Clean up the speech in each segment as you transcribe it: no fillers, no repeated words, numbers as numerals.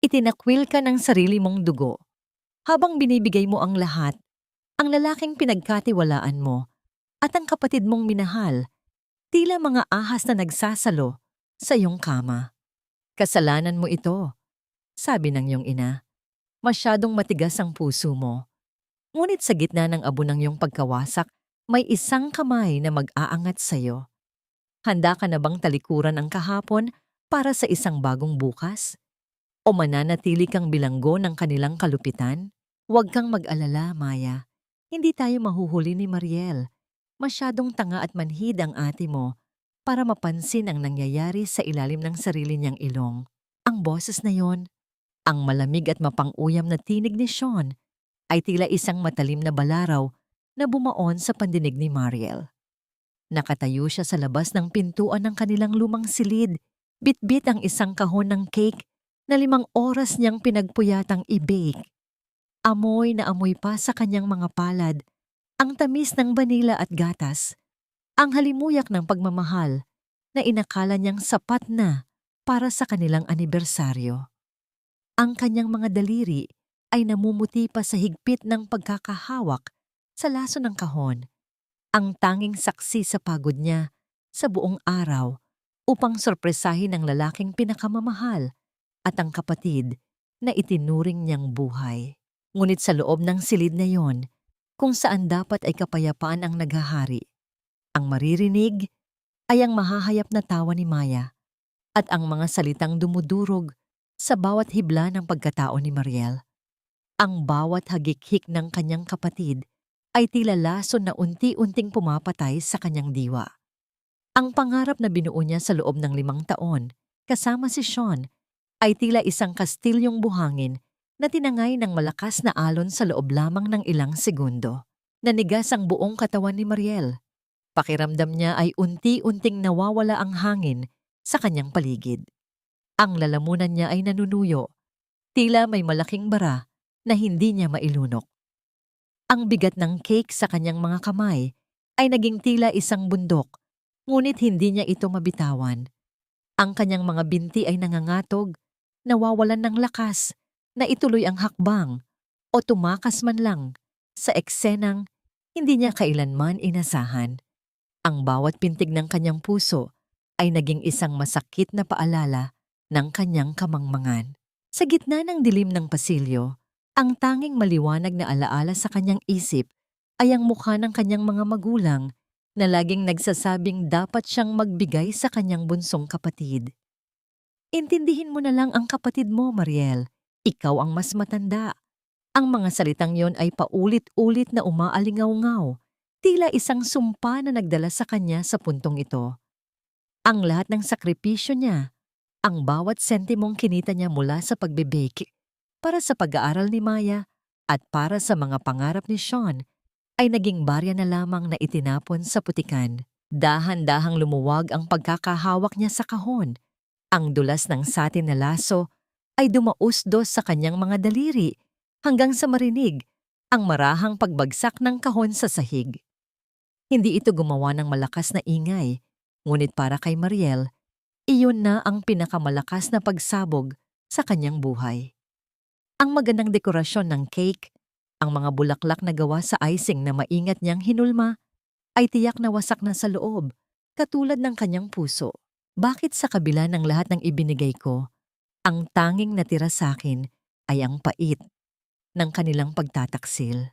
Itinakwil ka ng sarili mong dugo. Habang binibigay mo ang lahat, ang lalaking pinagkatiwalaan mo at ang kapatid mong minahal, tila mga ahas na nagsasalo sa iyong kama. Kasalanan mo ito, sabi ng iyong ina. Masyadong matigas ang puso mo. Ngunit sa gitna ng abo ng iyong pagkawasak, may isang kamay na mag-aangat sa iyo. Handa ka na bang talikuran ang kahapon para sa isang bagong bukas? O mananatili kang bilanggo ng kanilang kalupitan? Huwag kang mag-alala, Maya. Hindi tayo mahuhuli ni Mariel. Masyadong tanga at manhid ang ate mo para mapansin ang nangyayari sa ilalim ng sarili niyang ilong. Ang boses na yon, ang malamig at mapang-uyam na tinig ni Sean, ay tila isang matalim na balaraw na bumaon sa pandinig ni Mariel. Nakatayo siya sa labas ng pintuan ng kanilang lumang silid, bitbit ang isang kahon ng cake na 5 oras niyang pinagpuyatang i-bake. Amoy na amoy pa sa kanyang mga palad, ang tamis ng banila at gatas, ang halimuyak ng pagmamahal na inakala niyang sapat na para sa kanilang anibersaryo. Ang kanyang mga daliri ay namumuti pa sa higpit ng pagkakahawak sa laso ng kahon, ang tanging saksi sa pagod niya sa buong araw upang sorpresahin ang lalaking pinakamamahal at ang kapatid na itinuring niyang buhay. Ngunit sa loob ng silid na yon, kung saan dapat ay kapayapaan ang naghahari, ang maririnig ay ang mahahayap na tawa ni Maya at ang mga salitang dumudurog sa bawat hibla ng pagkatao ni Mariel. Ang bawat hagikhik ng kanyang kapatid ay tila lason na unti-unting pumapatay sa kanyang diwa. Ang pangarap na binuo niya sa loob ng 5 taon, kasama si Sean, ay tila isang kastilyong buhangin na tinangay ng malakas na alon sa loob lamang ng ilang segundo. Nanigas ang buong katawan ni Mariel. Pakiramdam niya ay unti-unting nawawala ang hangin sa kanyang paligid. Ang lalamunan niya ay nanunuyo, tila may malaking bara na hindi niya mailunok. Ang bigat ng cake sa kanyang mga kamay ay naging tila isang bundok, ngunit hindi niya ito mabitawan. Ang kanyang mga binti ay nangangatog, nawawalan ng lakas na ituloy ang hakbang o tumakas man lang sa eksenang hindi niya kailanman inasahan. Ang bawat pintig ng kanyang puso ay naging isang masakit na paalala ng kanyang kamangmangan. Sa gitna ng dilim ng pasilyo, ang tanging maliwanag na alaala sa kanyang isip ay ang mukha ng kanyang mga magulang na laging nagsasabing dapat siyang magbigay sa kanyang bunsong kapatid. Intindihin mo na lang ang kapatid mo, Mariel. Ikaw ang mas matanda. Ang mga salitang yon ay paulit-ulit na umaalingaw-ngaw, tila isang sumpa na nagdala sa kanya sa puntong ito. Ang lahat ng sakripisyo niya, ang bawat sentimong kinita niya mula sa pagbebake, para sa pag-aaral ni Maya at para sa mga pangarap ni Sean, ay naging barya na lamang na itinapon sa putikan. Dahan-dahang lumuwag ang pagkakahawak niya sa kahon. Ang dulas ng satin na laso ay dumausdos sa kanyang mga daliri hanggang sa marinig ang marahang pagbagsak ng kahon sa sahig. Hindi ito gumawa ng malakas na ingay, ngunit para kay Mariel, iyon na ang pinakamalakas na pagsabog sa kanyang buhay. Ang magandang dekorasyon ng cake, ang mga bulaklak na gawa sa icing na maingat niyang hinulma, ay tiyak na wasak na sa loob, katulad ng kanyang puso. Bakit sa kabila ng lahat ng ibinigay ko, ang tanging natira sa akin ay ang pait ng kanilang pagtataksil?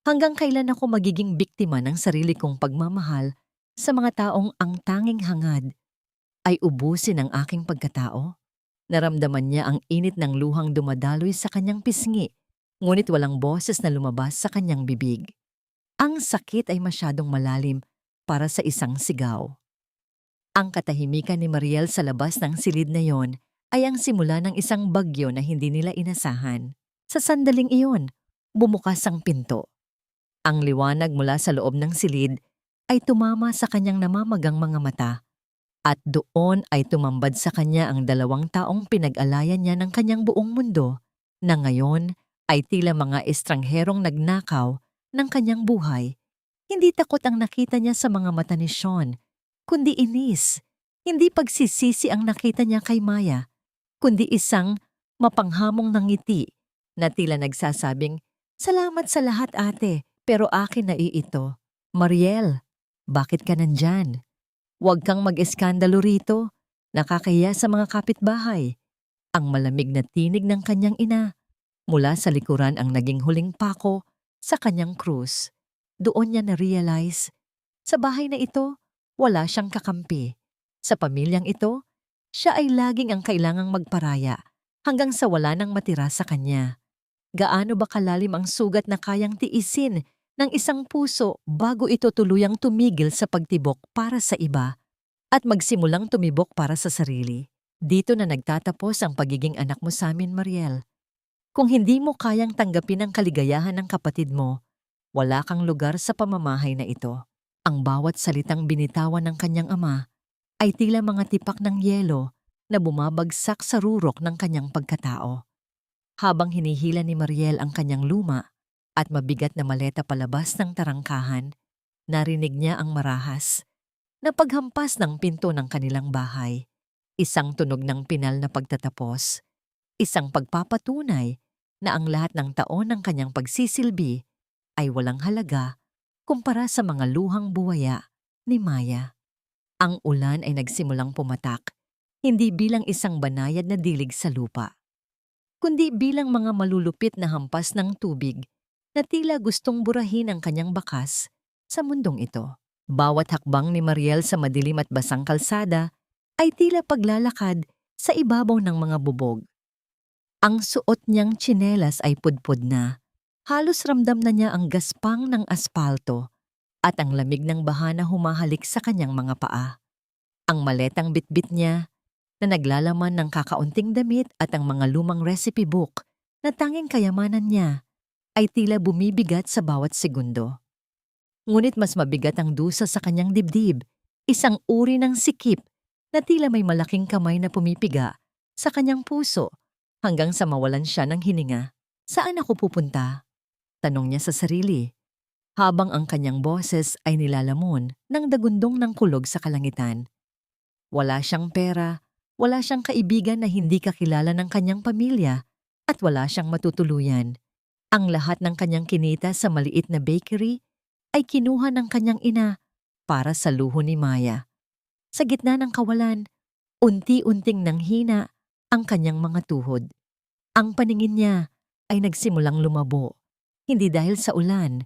Hanggang kailan ako magiging biktima ng sarili kong pagmamahal sa mga taong ang tanging hangad ay ubusin ang aking pagkatao? Naramdaman niya ang init ng luhang dumadaloy sa kanyang pisngi, ngunit walang boses na lumabas sa kanyang bibig. Ang sakit ay masyadong malalim para sa isang sigaw. Ang katahimikan ni Mariel sa labas ng silid na yon ay ang simula ng isang bagyo na hindi nila inasahan. Sa sandaling iyon, bumukas ang pinto. Ang liwanag mula sa loob ng silid ay tumama sa kanyang namamagang mga mata, at doon ay tumambad sa kanya ang 2 taong pinag-alayan niya ng kanyang buong mundo na ngayon ay tila mga estrangherong nagnakaw ng kanyang buhay. Hindi takot ang nakita niya sa mga mata ni Sean, kundi inis. Hindi pagsisisi ang nakita niya kay Maya, kundi isang mapanghamong ng ngiti na tila nagsasabing, "Salamat sa lahat ate, pero akin na ito." "Mariel, bakit ka nandyan? Huwag kang mag-eskandalo rito. Nakakahiya sa mga kapitbahay." Ang malamig na tinig ng kanyang ina. Mula sa likuran ang naging huling pako sa kanyang krus. Doon niya na-realize, sa bahay na ito, wala siyang kakampi. Sa pamilyang ito, siya ay laging ang kailangang magparaya hanggang sa wala nang matira sa kanya. Gaano ba kalalim ang sugat na kayang tiisin ng isang puso bago ito tuluyang tumigil sa pagtibok para sa iba at magsimulang tumibok para sa sarili? Dito na nagtatapos ang pagiging anak mo sa amin, Mariel. Kung hindi mo kayang tanggapin ang kaligayahan ng kapatid mo, wala kang lugar sa pamamahay na ito. Ang bawat salitang binitawan ng kanyang ama ay tila mga tipak ng yelo na bumabagsak sa rurok ng kanyang pagkatao. Habang hinihila ni Mariel ang kanyang luma at mabigat na maleta palabas ng tarangkahan, narinig niya ang marahas na paghampas ng pinto ng kanilang bahay. Isang tunog ng pinal na pagtatapos, isang pagpapatunay na ang lahat ng taon ng kanyang pagsisilbi ay walang halaga kumpara sa mga luhang buwaya ni Maya. Ang ulan ay nagsimulang pumatak, hindi bilang isang banayad na dilig sa lupa, kundi bilang mga malulupit na hampas ng tubig na tila gustong burahin ang kanyang bakas sa mundong ito. Bawat hakbang ni Mariel sa madilim at basang kalsada ay tila paglalakad sa ibabaw ng mga bubog. Ang suot niyang tsinelas ay pudpud na. Halos ramdam na niya ang gaspang ng aspalto at ang lamig ng baha na humahalik sa kanyang mga paa. Ang maletang bitbit niya na naglalaman ng kakaunting damit at ang mga lumang recipe book na tanging kayamanan niya ay tila bumibigat sa bawat segundo. Ngunit mas mabigat ang dusa sa kanyang dibdib, isang uri ng sikip na tila may malaking kamay na pumipiga sa kanyang puso hanggang sa mawalan siya ng hininga. "Saan ako pupunta?" tanong niya sa sarili, habang ang kanyang boses ay nilalamon ng dagundong ng kulog sa kalangitan. Wala siyang pera, wala siyang kaibigan na hindi kakilala ng kanyang pamilya, at wala siyang matutuluyan. Ang lahat ng kanyang kinita sa maliit na bakery ay kinuha ng kanyang ina para sa luho ni Maya. Sa gitna ng kawalan, unti-unting nanghina ang kanyang mga tuhod. Ang paningin niya ay nagsimulang lumabo, hindi dahil sa ulan,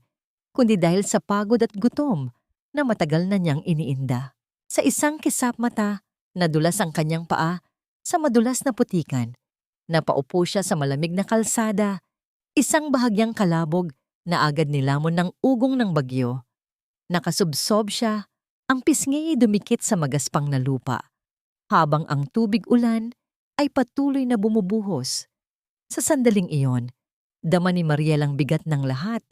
kundi dahil sa pagod at gutom na matagal na niyang iniinda. Sa isang kisap mata, nadulas ang kanyang paa sa madulas na putikan. Napaupo siya sa malamig na kalsada, isang bahagyang kalabog na agad nilamon ng ugong ng bagyo. Nakasubsob siya, ang pisngi dumikit sa magaspang na lupa, habang ang tubig ulan ay patuloy na bumubuhos. Sa sandaling iyon, dama ni Mariel ang bigat ng lahat.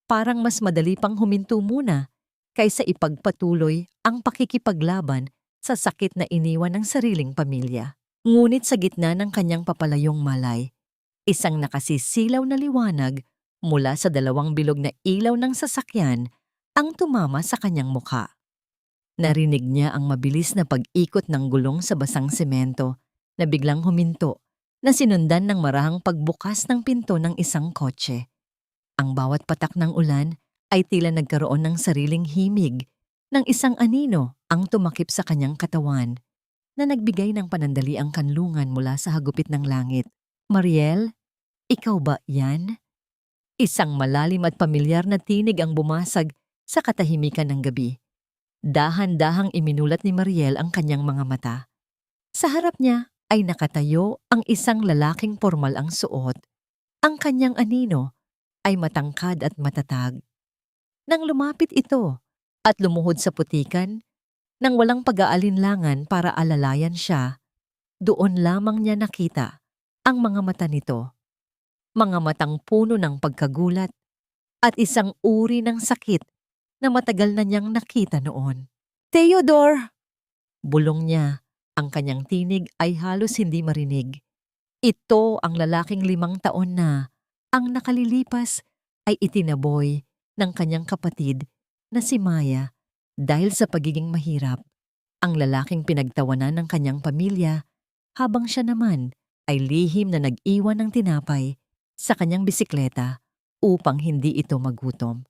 Parang mas madali pang huminto muna kaysa ipagpatuloy ang pakikipaglaban sa sakit na iniwan ng sariling pamilya. Ngunit sa gitna ng kanyang papalayong malay, isang nakasisilaw na liwanag mula sa dalawang bilog na ilaw ng sasakyan ang tumama sa kanyang mukha. Narinig niya ang mabilis na pag-ikot ng gulong sa basang semento na biglang huminto na sinundan ng marahang pagbukas ng pinto ng isang kotse. Ang bawat patak ng ulan ay tila nagkaroon ng sariling himig ng isang anino ang tumakip sa kanyang katawan na nagbigay ng panandaliang kanlungan mula sa hagupit ng langit. "Mariel, ikaw ba yan?" Isang malalim at pamilyar na tinig ang bumasag sa katahimikan ng gabi. Dahan-dahang iminulat ni Mariel ang kanyang mga mata. Sa harap niya ay nakatayo ang isang lalaking pormal ang suot. Ang kanyang anino ay matangkad at matatag. Nang lumapit ito at lumuhod sa putikan, nang walang pag-aalinlangan para alalayan siya, doon lamang niya nakita ang mga mata nito. Mga matang puno ng pagkagulat at isang uri ng sakit na matagal na niyang nakita noon. "Theodore!" Bulong niya, ang kanyang tinig ay halos hindi marinig. Ito ang lalaking 5 taon na ang nakalilipas ay itinaboy ng kanyang kapatid na si Maya dahil sa pagiging mahirap. Ang lalaking pinagtawanan ng kanyang pamilya habang siya naman ay lihim na nag-iwan ng tinapay sa kanyang bisikleta upang hindi ito magutom.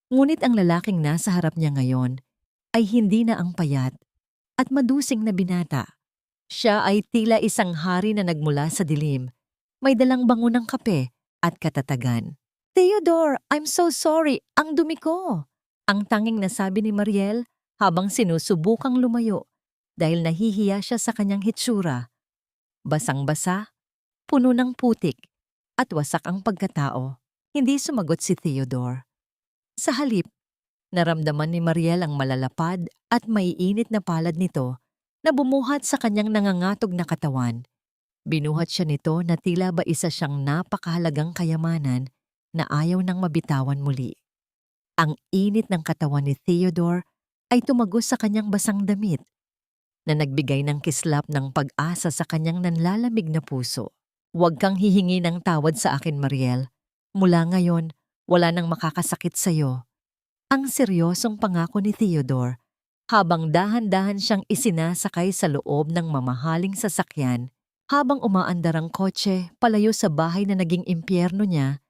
Ngunit ang lalaking nasa harap niya ngayon ay hindi na ang payat at madusing na binata. Siya ay tila isang hari na nagmula sa dilim, may dalang bango ng kape at katatagan. "Theodore, I'm so sorry, ang dumi ko," ang tanging nasabi ni Mariel habang sinusubukang lumayo dahil nahihiya siya sa kanyang hitsura. Basang-basa, puno ng putik, at wasak ang pagkatao. Hindi sumagot si Theodore. Sa halip, naramdaman ni Mariel ang malalapad at maiinit na palad nito na bumuhat sa kanyang nangangatog na katawan. Binuhat siya nito na tila ba isa siyang napakahalagang kayamanan na ayaw nang mabitawan muli. Ang init ng katawan ni Theodore ay tumagos sa kanyang basang damit na nagbigay ng kislap ng pag-asa sa kanyang nanlalamig na puso. "Huwag kang hihingi ng tawad sa akin, Mariel. Mula ngayon, wala nang makakasakit sa'yo." Ang seryosong pangako ni Theodore habang dahan-dahan siyang isinasakay sa loob ng mamahaling sasakyan. Habang umaandar ang kotse palayo sa bahay na naging impyerno niya,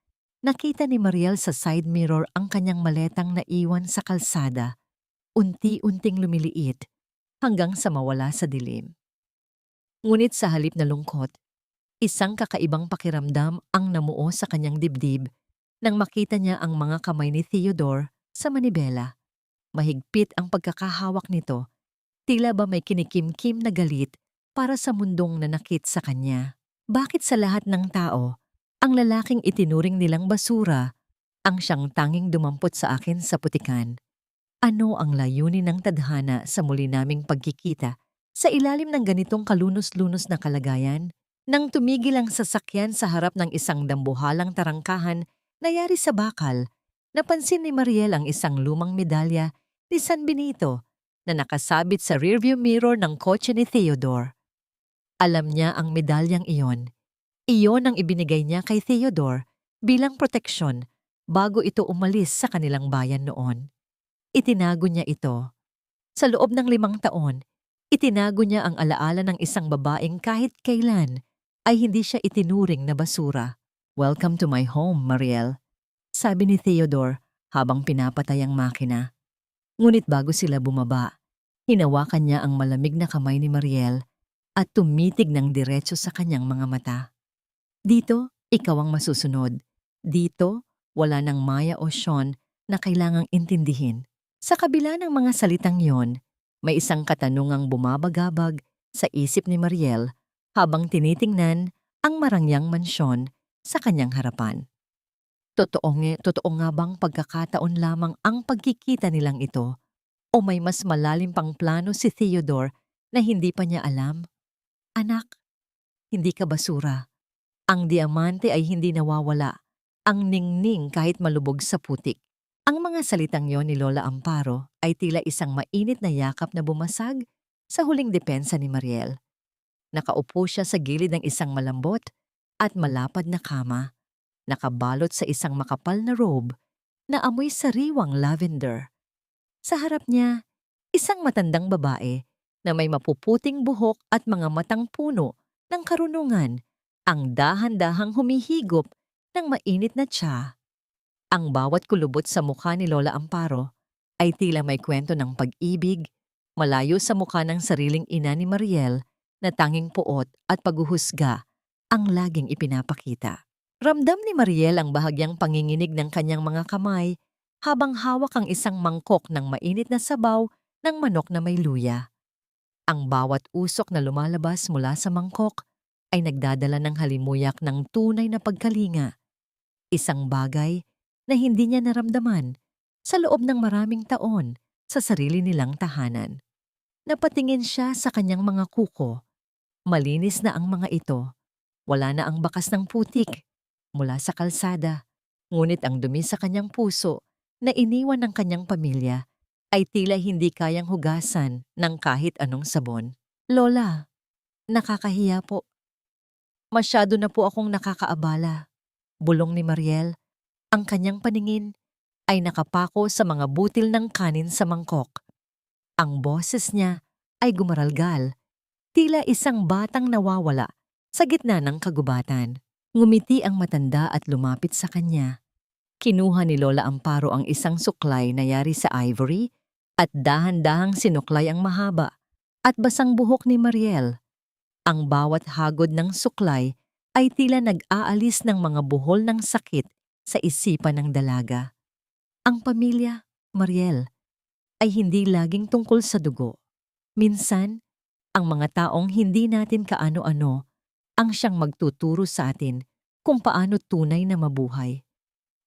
nakita ni Mariel sa side mirror ang kanyang maletang naiwan sa kalsada. Unti-unting lumiliit hanggang sa mawala sa dilim. Ngunit sa halip na lungkot, isang kakaibang pakiramdam ang namuo sa kanyang dibdib nang makita niya ang mga kamay ni Theodore sa manibela. Mahigpit ang pagkakahawak nito, tila ba may kinikim-kim na galit para sa mundong nanakit sa kanya. Bakit sa lahat ng tao, ang lalaking itinuring nilang basura ang siyang tanging dumampot sa akin sa putikan? Ano ang layunin ng tadhana sa muli naming pagkikita sa ilalim ng ganitong kalunos-lunos na kalagayan? Nang tumigil ang sasakyan sa harap ng isang dambuhalang tarangkahan na yari sa bakal, napansin ni Mariel ang isang lumang medalya ni San Benito na nakasabit sa rearview mirror ng kotse ni Theodore. Alam niya ang medalyang iyon. Iyon ang ibinigay niya kay Theodore bilang proteksyon bago ito umalis sa kanilang bayan noon. Itinago niya ito. Sa loob ng 5 taon, itinago niya ang alaala ng isang babaeng kahit kailan ay hindi siya itinuring na basura. "Welcome to my home, Mariel," sabi ni Theodore habang pinapatay ang makina. Ngunit bago sila bumaba, hinawakan niya ang malamig na kamay ni Mariel at tumitig ng diretso sa kanyang mga mata. "Dito, ikaw ang masusunod. Dito, wala nang Maya o Sean na kailangang intindihin." Sa kabila ng mga salitang yon, may isang katanungang bumabagabag sa isip ni Mariel habang tinitingnan ang marangyang mansyon sa kanyang harapan. Totoo nga bang pagkakataon lamang ang pagkikita nilang ito o may mas malalim pang plano si Theodore na hindi pa niya alam? "Anak, hindi ka basura. Ang diamante ay hindi nawawala. Ang ningning kahit malubog sa putik." Ang mga salitang yon ni Lola Amparo ay tila isang mainit na yakap na bumasag sa huling depensa ni Mariel. Nakaupo siya sa gilid ng isang malambot at malapad na kama, nakabalot sa isang makapal na robe na amoy sariwang lavender. Sa harap niya, isang matandang babae na may mapuputing buhok at mga matang puno ng karunungan ang dahan-dahang humihigop ng mainit na tsa. Ang bawat kulubot sa mukha ni Lola Amparo ay tila may kwento ng pag-ibig, malayo sa mukha ng sariling ina ni Mariel na tanging puot at paghuhusga ang laging ipinapakita. Ramdam ni Mariel ang bahagyang panginginig ng kanyang mga kamay habang hawak ang isang mangkok ng mainit na sabaw ng manok na may luya. Ang bawat usok na lumalabas mula sa mangkok ay nagdadala ng halimuyak ng tunay na pagkalinga. Isang bagay na hindi niya naramdaman sa loob ng maraming taon sa sarili nilang tahanan. Napatingin siya sa kanyang mga kuko. Malinis na ang mga ito. Wala na ang bakas ng putik mula sa kalsada. Ngunit ang dumi sa kanyang puso na iniwan ng kanyang pamilya ay tila hindi kayang hugasan ng kahit anong sabon. "Lola, nakakahiya po. Masyado na po akong nakakaabala," bulong ni Mariel. Ang kanyang paningin ay nakapako sa mga butil ng kanin sa mangkok. Ang boses niya ay gumaralgal, tila isang batang nawawala Sa gitna ng kagubatan, ngumiti ang matanda at lumapit sa kanya. Kinuha ni Lola Amparo ang isang suklay na yari sa ivory at dahan-dahang sinuklay ang mahaba at basang buhok ni Mariel. Ang bawat hagod ng suklay ay tila nag-aalis ng mga buhol ng sakit sa isipan ng dalaga. Ang pamilya, Mariel, ay hindi laging tungkol sa dugo. Minsan, ang mga taong hindi natin kaano-ano ang siyang magtuturo sa atin kung paano tunay na mabuhay.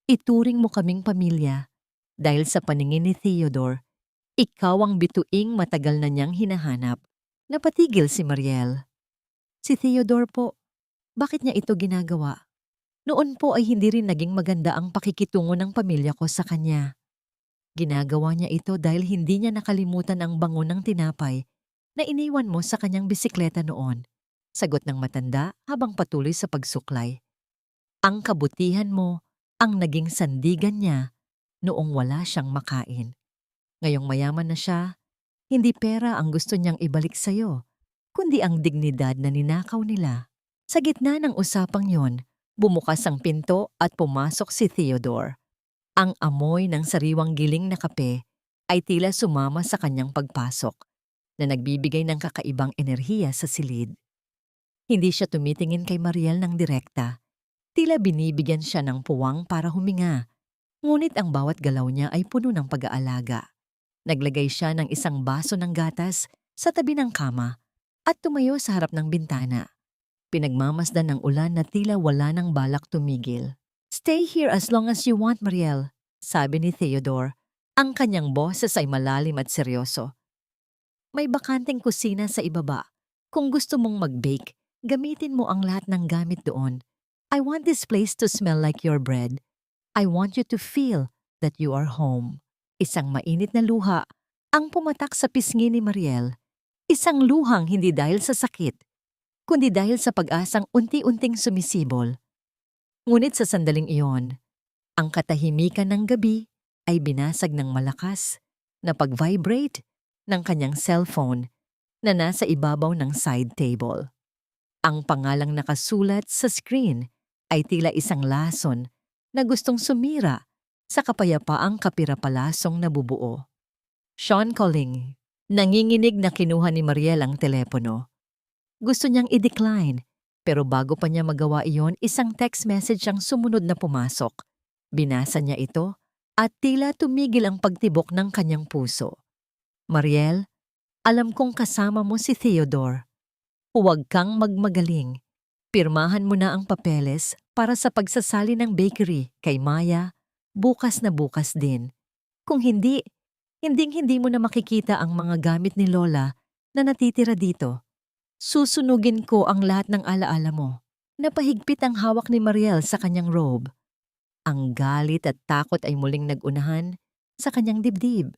Ituring mo kaming pamilya dahil sa paningin ni Theodore, ikaw ang bituing matagal na niyang hinahanap. Napatigil si Mariel. Si Theodore po, bakit niya ito ginagawa? Noon po ay hindi rin naging maganda ang pakikitungo ng pamilya ko sa kanya. Ginagawa niya ito dahil hindi niya nakalimutan ang bango ng tinapay na iniwan mo sa kanyang bisikleta noon. Sagot ng matanda habang patuloy sa pagsuklay. Ang kabutihan mo ang naging sandigan niya noong wala siyang makain. Ngayong mayaman na siya, hindi pera ang gusto niyang ibalik sa'yo, kundi ang dignidad na ninakaw nila. Sa gitna ng usapang yon, bumukas ang pinto at pumasok si Theodore. Ang amoy ng sariwang giling na kape ay tila sumama sa kanyang pagpasok, na nagbibigay ng kakaibang enerhiya sa silid. Hindi siya tumitingin kay Mariel ng direkta. Tila binibigyan siya ng puwang para huminga. Ngunit ang bawat galaw niya ay puno ng pag-aalaga. Naglagay siya ng isang baso ng gatas sa tabi ng kama at tumayo sa harap ng bintana. Pinagmamasdan ng ulan na tila wala ng balak tumigil. "Stay here as long as you want, Mariel," sabi ni Theodore. Ang kanyang boses ay malalim at seryoso. "May bakanteng kusina sa ibaba. Kung gusto mong mag-bake, gamitin mo ang lahat ng gamit doon. I want this place to smell like your bread. I want you to feel that you are home." Isang mainit na luha ang pumatak sa pisngi ni Mariel. Isang luhang hindi dahil sa sakit, kundi dahil sa pag-asang unti-unting sumisibol. Ngunit sa sandaling iyon, ang katahimikan ng gabi ay binasag ng malakas na pag-vibrate ng kanyang cellphone na nasa ibabaw ng side table. Ang pangalang nakasulat sa screen ay tila isang lason na gustong sumira sa kapayapaang kapirapalasong nabubuo. Sean calling. Nanginginig na kinuha ni Mariel ang telepono. Gusto niyang i-decline, pero bago pa niya magawa iyon, isang text message ang sumunod na pumasok. Binasa niya ito at tila tumigil ang pagtibok ng kanyang puso. "Mariel, alam kong kasama mo si Theodore. Huwag kang magmagaling. Pirmahan mo na ang papeles para sa pagsasali ng bakery kay Maya bukas na bukas din. Kung hindi, hindi mo na makikita ang mga gamit ni Lola na natitira dito. Susunugin ko ang lahat ng alaala mo." Napahigpit ang hawak ni Mariel sa kanyang robe. Ang galit at takot ay muling nag-unahan sa kanyang dibdib.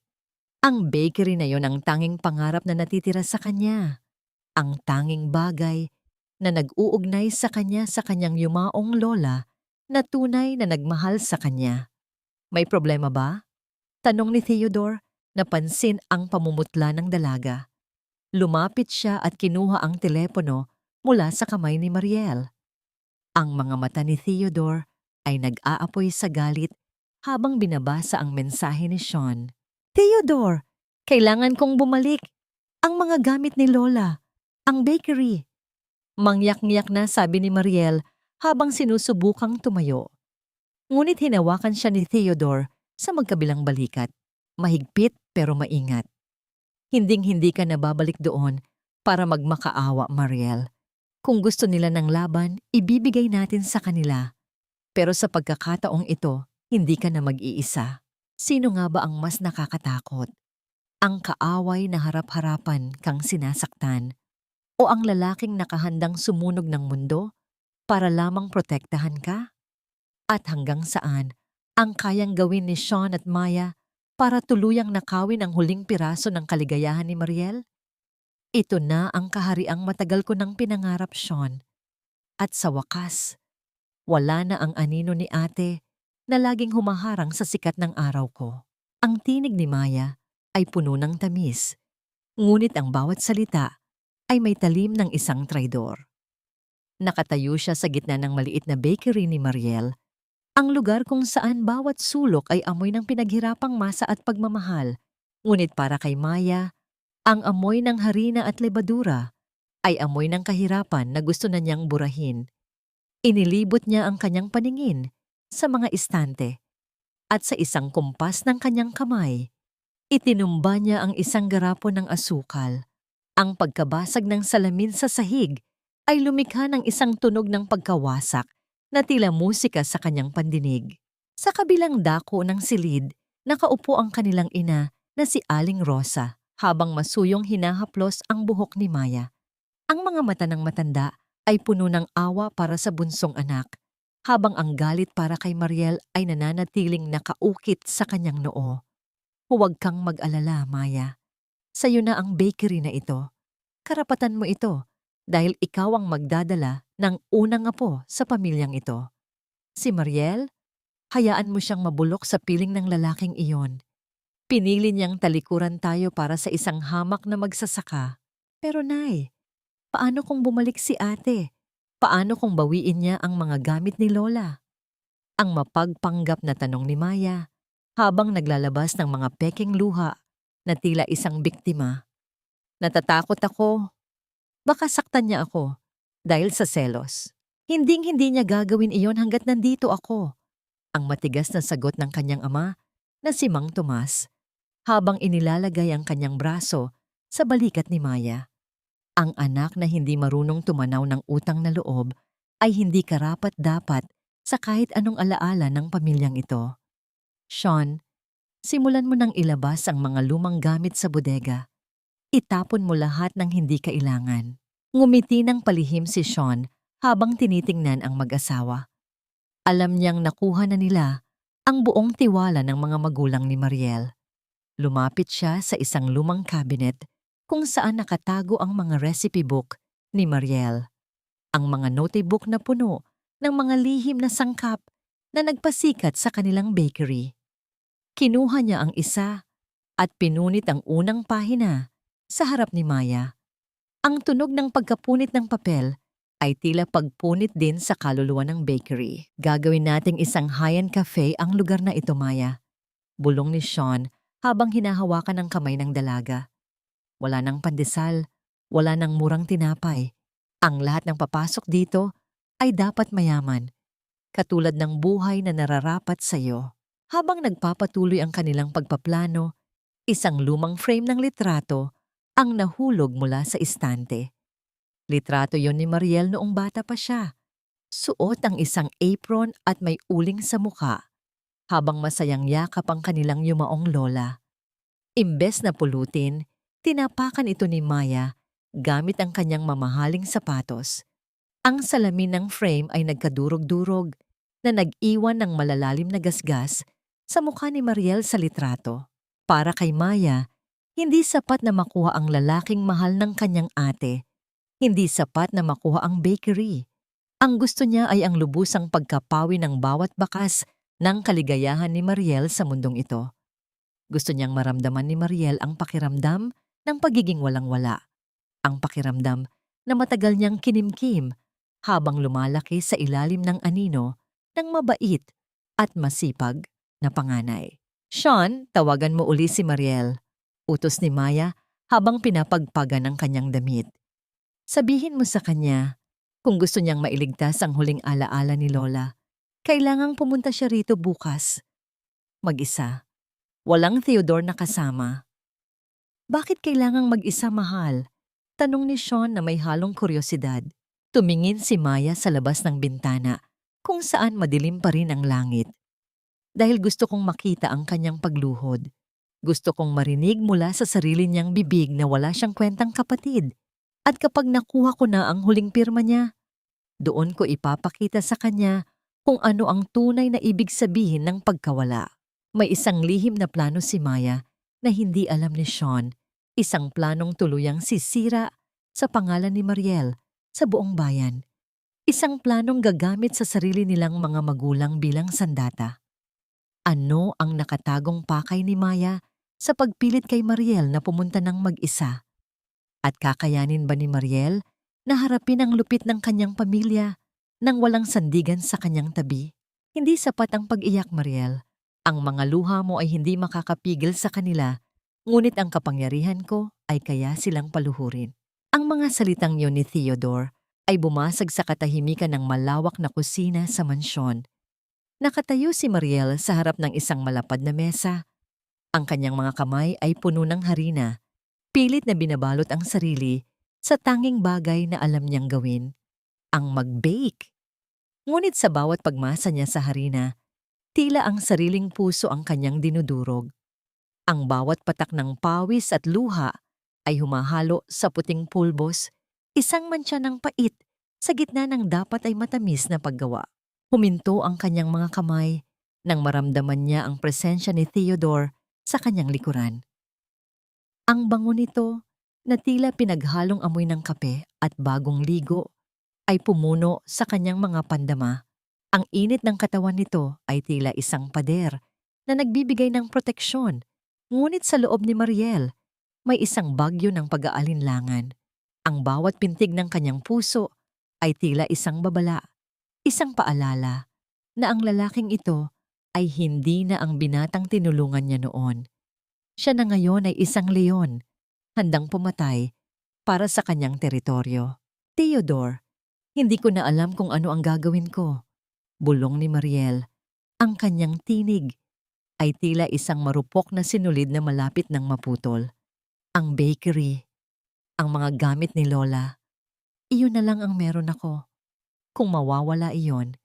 Ang bakery na yon ang tanging pangarap na natitira sa kanya. Ang tanging bagay na nag-uugnay sa kanyang yumaong lola na tunay na nagmahal sa kanya. "May problema ba?" tanong ni Theodore, napansin ang pamumutla ng dalaga. Lumapit siya at kinuha ang telepono mula sa kamay ni Mariel. Ang mga mata ni Theodore ay nag-aapoy sa galit habang binabasa ang mensahe ni Sean. "Theodore, kailangan kong bumalik. Ang mga gamit ni Lola, ang bakery." Mangyak-ngyak na sabi ni Mariel habang sinusubukang tumayo. Ngunit hinawakan siya ni Theodore sa magkabilang balikat. Mahigpit pero maingat. "Hinding-hindi ka na babalik doon para magmakaawa, Mariel. Kung gusto nila ng laban, ibibigay natin sa kanila. Pero sa pagkakataong ito, hindi ka na mag-iisa." Sino nga ba ang mas nakakatakot? Ang kaaway na harap-harapan kang sinasaktan o ang lalaking nakahandang sumunog ng mundo para lamang protektahan ka? At hanggang saan ang kayang gawin ni Sean at Maya para tuluyang nakawin ang huling piraso ng kaligayahan ni Mariel? Ito na ang kahariang matagal ko nang pinangarap, Sean. At sa wakas, wala na ang anino ni ate na laging humaharang sa sikat ng araw ko. Ang tinig ni Maya ay puno ng tamis, ngunit ang bawat salita ay may talim ng isang traidor. Nakatayo siya sa gitna ng maliit na bakery ni Mariel, ang lugar kung saan bawat sulok ay amoy ng pinaghirapang masa at pagmamahal. Ngunit para kay Maya, ang amoy ng harina at lebadura ay amoy ng kahirapan na gusto na niyang burahin. Inilibot niya ang kanyang paningin sa mga istante at sa isang kumpas ng kanyang kamay, itinumba niya ang isang garapon ng asukal. Ang pagkabasag ng salamin sa sahig ay lumikha ng isang tunog ng pagkawasak na tila musika sa kanyang pandinig. Sa kabilang dako ng silid, nakaupo ang kanilang ina na si Aling Rosa habang masuyong hinahaplos ang buhok ni Maya. Ang mga mata ng matanda ay puno ng awa para sa bunsong anak, habang ang galit para kay Mariel ay nananatiling nakaukit sa kanyang noo. Huwag kang mag-alala, Maya. Sa'yo na ang bakery na ito. Karapatan mo ito dahil ikaw ang magdadala ng unang apo sa pamilyang ito. Si Mariel, hayaan mo siyang mabulok sa piling ng lalaking iyon. Pinili niyang talikuran tayo para sa isang hamak na magsasaka. Pero Nay, paano kung bumalik si ate? Paano kung bawiin niya ang mga gamit ni Lola? Ang mapagpanggap na tanong ni Maya habang naglalabas ng mga peking luha na tila isang biktima. Natatakot ako. Baka saktan niya ako dahil sa selos. Hinding-hindi niya gagawin iyon hanggat nandito ako. Ang matigas na sagot ng kanyang ama na si Mang Tomas habang inilalagay ang kanyang braso sa balikat ni Maya. Ang anak na hindi marunong tumanaw ng utang na loob ay hindi karapat-dapat sa kahit anong alaala ng pamilyang ito. Sean, simulan mo nang ilabas ang mga lumang gamit sa bodega. Itapon mo lahat ng hindi kailangan. Ngumiti ng palihim si Sean habang tinitingnan ang mag-asawa. Alam niyang nakuha na nila ang buong tiwala ng mga magulang ni Mariel. Lumapit siya sa isang lumang cabinet kung saan nakatago ang mga recipe book ni Mariel. Ang mga notebook na puno ng mga lihim na sangkap na nagpasikat sa kanilang bakery. Kinuha niya ang isa at pinunit ang unang pahina sa harap ni Maya. Ang tunog ng pagkapunit ng papel ay tila pagpunit din sa kaluluwa ng bakery. Gagawin nating isang high-end cafe ang lugar na ito, Maya. Bulong ni Sean habang hinahawakan ang kamay ng dalaga. Wala nang pandesal, wala nang murang tinapay. Ang lahat ng papasok dito ay dapat mayaman, katulad ng buhay na nararapat sa iyo. Habang nagpapatuloy ang kanilang pagpaplano, isang lumang frame ng litrato ang nahulog mula sa istante. Litrato yon ni Mariel noong bata pa siya. Suot ang isang apron at may uling sa mukha, habang masayang yakap ang kanilang yumaong lola. Imbes na pulutin, tinapakan ito ni Maya gamit ang kanyang mamahaling sapatos. Ang salamin ng frame ay nagkadurog-durog na nag-iwan ng malalalim na gasgas sa mukha ni Mariel sa litrato. Para kay Maya, hindi sapat na makuha ang lalaking mahal ng kanyang ate. Hindi sapat na makuha ang bakery. Ang gusto niya ay ang lubusang pagkapawi ng bawat bakas ng kaligayahan ni Mariel sa mundong ito. Gusto niyang maramdaman ni Mariel ang pakiramdam ng pagiging walang-wala. Ang pakiramdam na matagal niyang kinimkim habang lumalaki sa ilalim ng anino ng mabait at masipag na panganay. Sean, tawagan mo uli si Mariel. Utos ni Maya habang pinapagpagan ang kanyang damit. Sabihin mo sa kanya, kung gusto niyang mailigtas ang huling alaala ni Lola, kailangang pumunta siya rito bukas. Mag-isa. Walang Theodore na kasama. Bakit kailangang mag-isa, mahal? Tanong ni Sean na may halong kuryosidad. Tumingin si Maya sa labas ng bintana kung saan madilim pa rin ang langit. Dahil gusto kong makita ang kanyang pagluhod. Gusto kong marinig mula sa sarili niyang bibig na wala siyang kwentang kapatid. At kapag nakuha ko na ang huling pirma niya, doon ko ipapakita sa kanya kung ano ang tunay na ibig sabihin ng pagkawala. May isang lihim na plano si Maya na hindi alam ni Sean, isang planong tuluyang sisira sa pangalan ni Mariel sa buong bayan. Isang planong gagamit sa sarili nilang mga magulang bilang sandata. Ano ang nakatagong pakay ni Maya sa pagpilit kay Mariel na pumunta ng mag-isa? At kakayanin ba ni Mariel Naharapin ang lupit ng kanyang pamilya nang walang sandigan sa kanyang tabi. Hindi sapat ang pag-iyak, Mariel. Ang mga luha mo ay hindi makakapigil sa kanila, ngunit ang kapangyarihan ko ay kaya silang paluhurin. Ang mga salitang yun ni Theodore ay bumasag sa katahimikan ng malawak na kusina sa mansyon. Nakatayo si Mariel sa harap ng isang malapad na mesa. Ang kanyang mga kamay ay puno ng harina, pilit na binabalot ang sarili sa tanging bagay na alam niyang gawin, ang mag-bake. Ngunit sa bawat pagmasa niya sa harina, tila ang sariling puso ang kanyang dinudurog. Ang bawat patak ng pawis at luha ay humahalo sa puting pulbos, isang mantsa ng pait sa gitna ng dapat ay matamis na paggawa. Huminto ang kanyang mga kamay nang maramdaman niya ang presensya ni Theodore sa kanyang likuran. Ang bango nito na tila pinaghalong amoy ng kape at bagong ligo ay pumuno sa kanyang mga pandama. Ang init ng katawan nito ay tila isang pader na nagbibigay ng proteksyon. Ngunit sa loob ni Mariel, may isang bagyo ng pag-aalinlangan. Ang bawat pintig ng kanyang puso ay tila isang babala, isang paalala na ang lalaking ito ay hindi na ang binatang tinulungan niya noon. Siya na ngayon ay isang leon, handang pumatay para sa kanyang teritoryo. Theodore, hindi ko na alam kung ano ang gagawin ko. Bulong ni Mariel. Ang kanyang tinig ay tila isang marupok na sinulid na malapit ng maputol. Ang bakery, ang mga gamit ni Lola, iyon na lang ang meron ako. Kung mawawala iyon,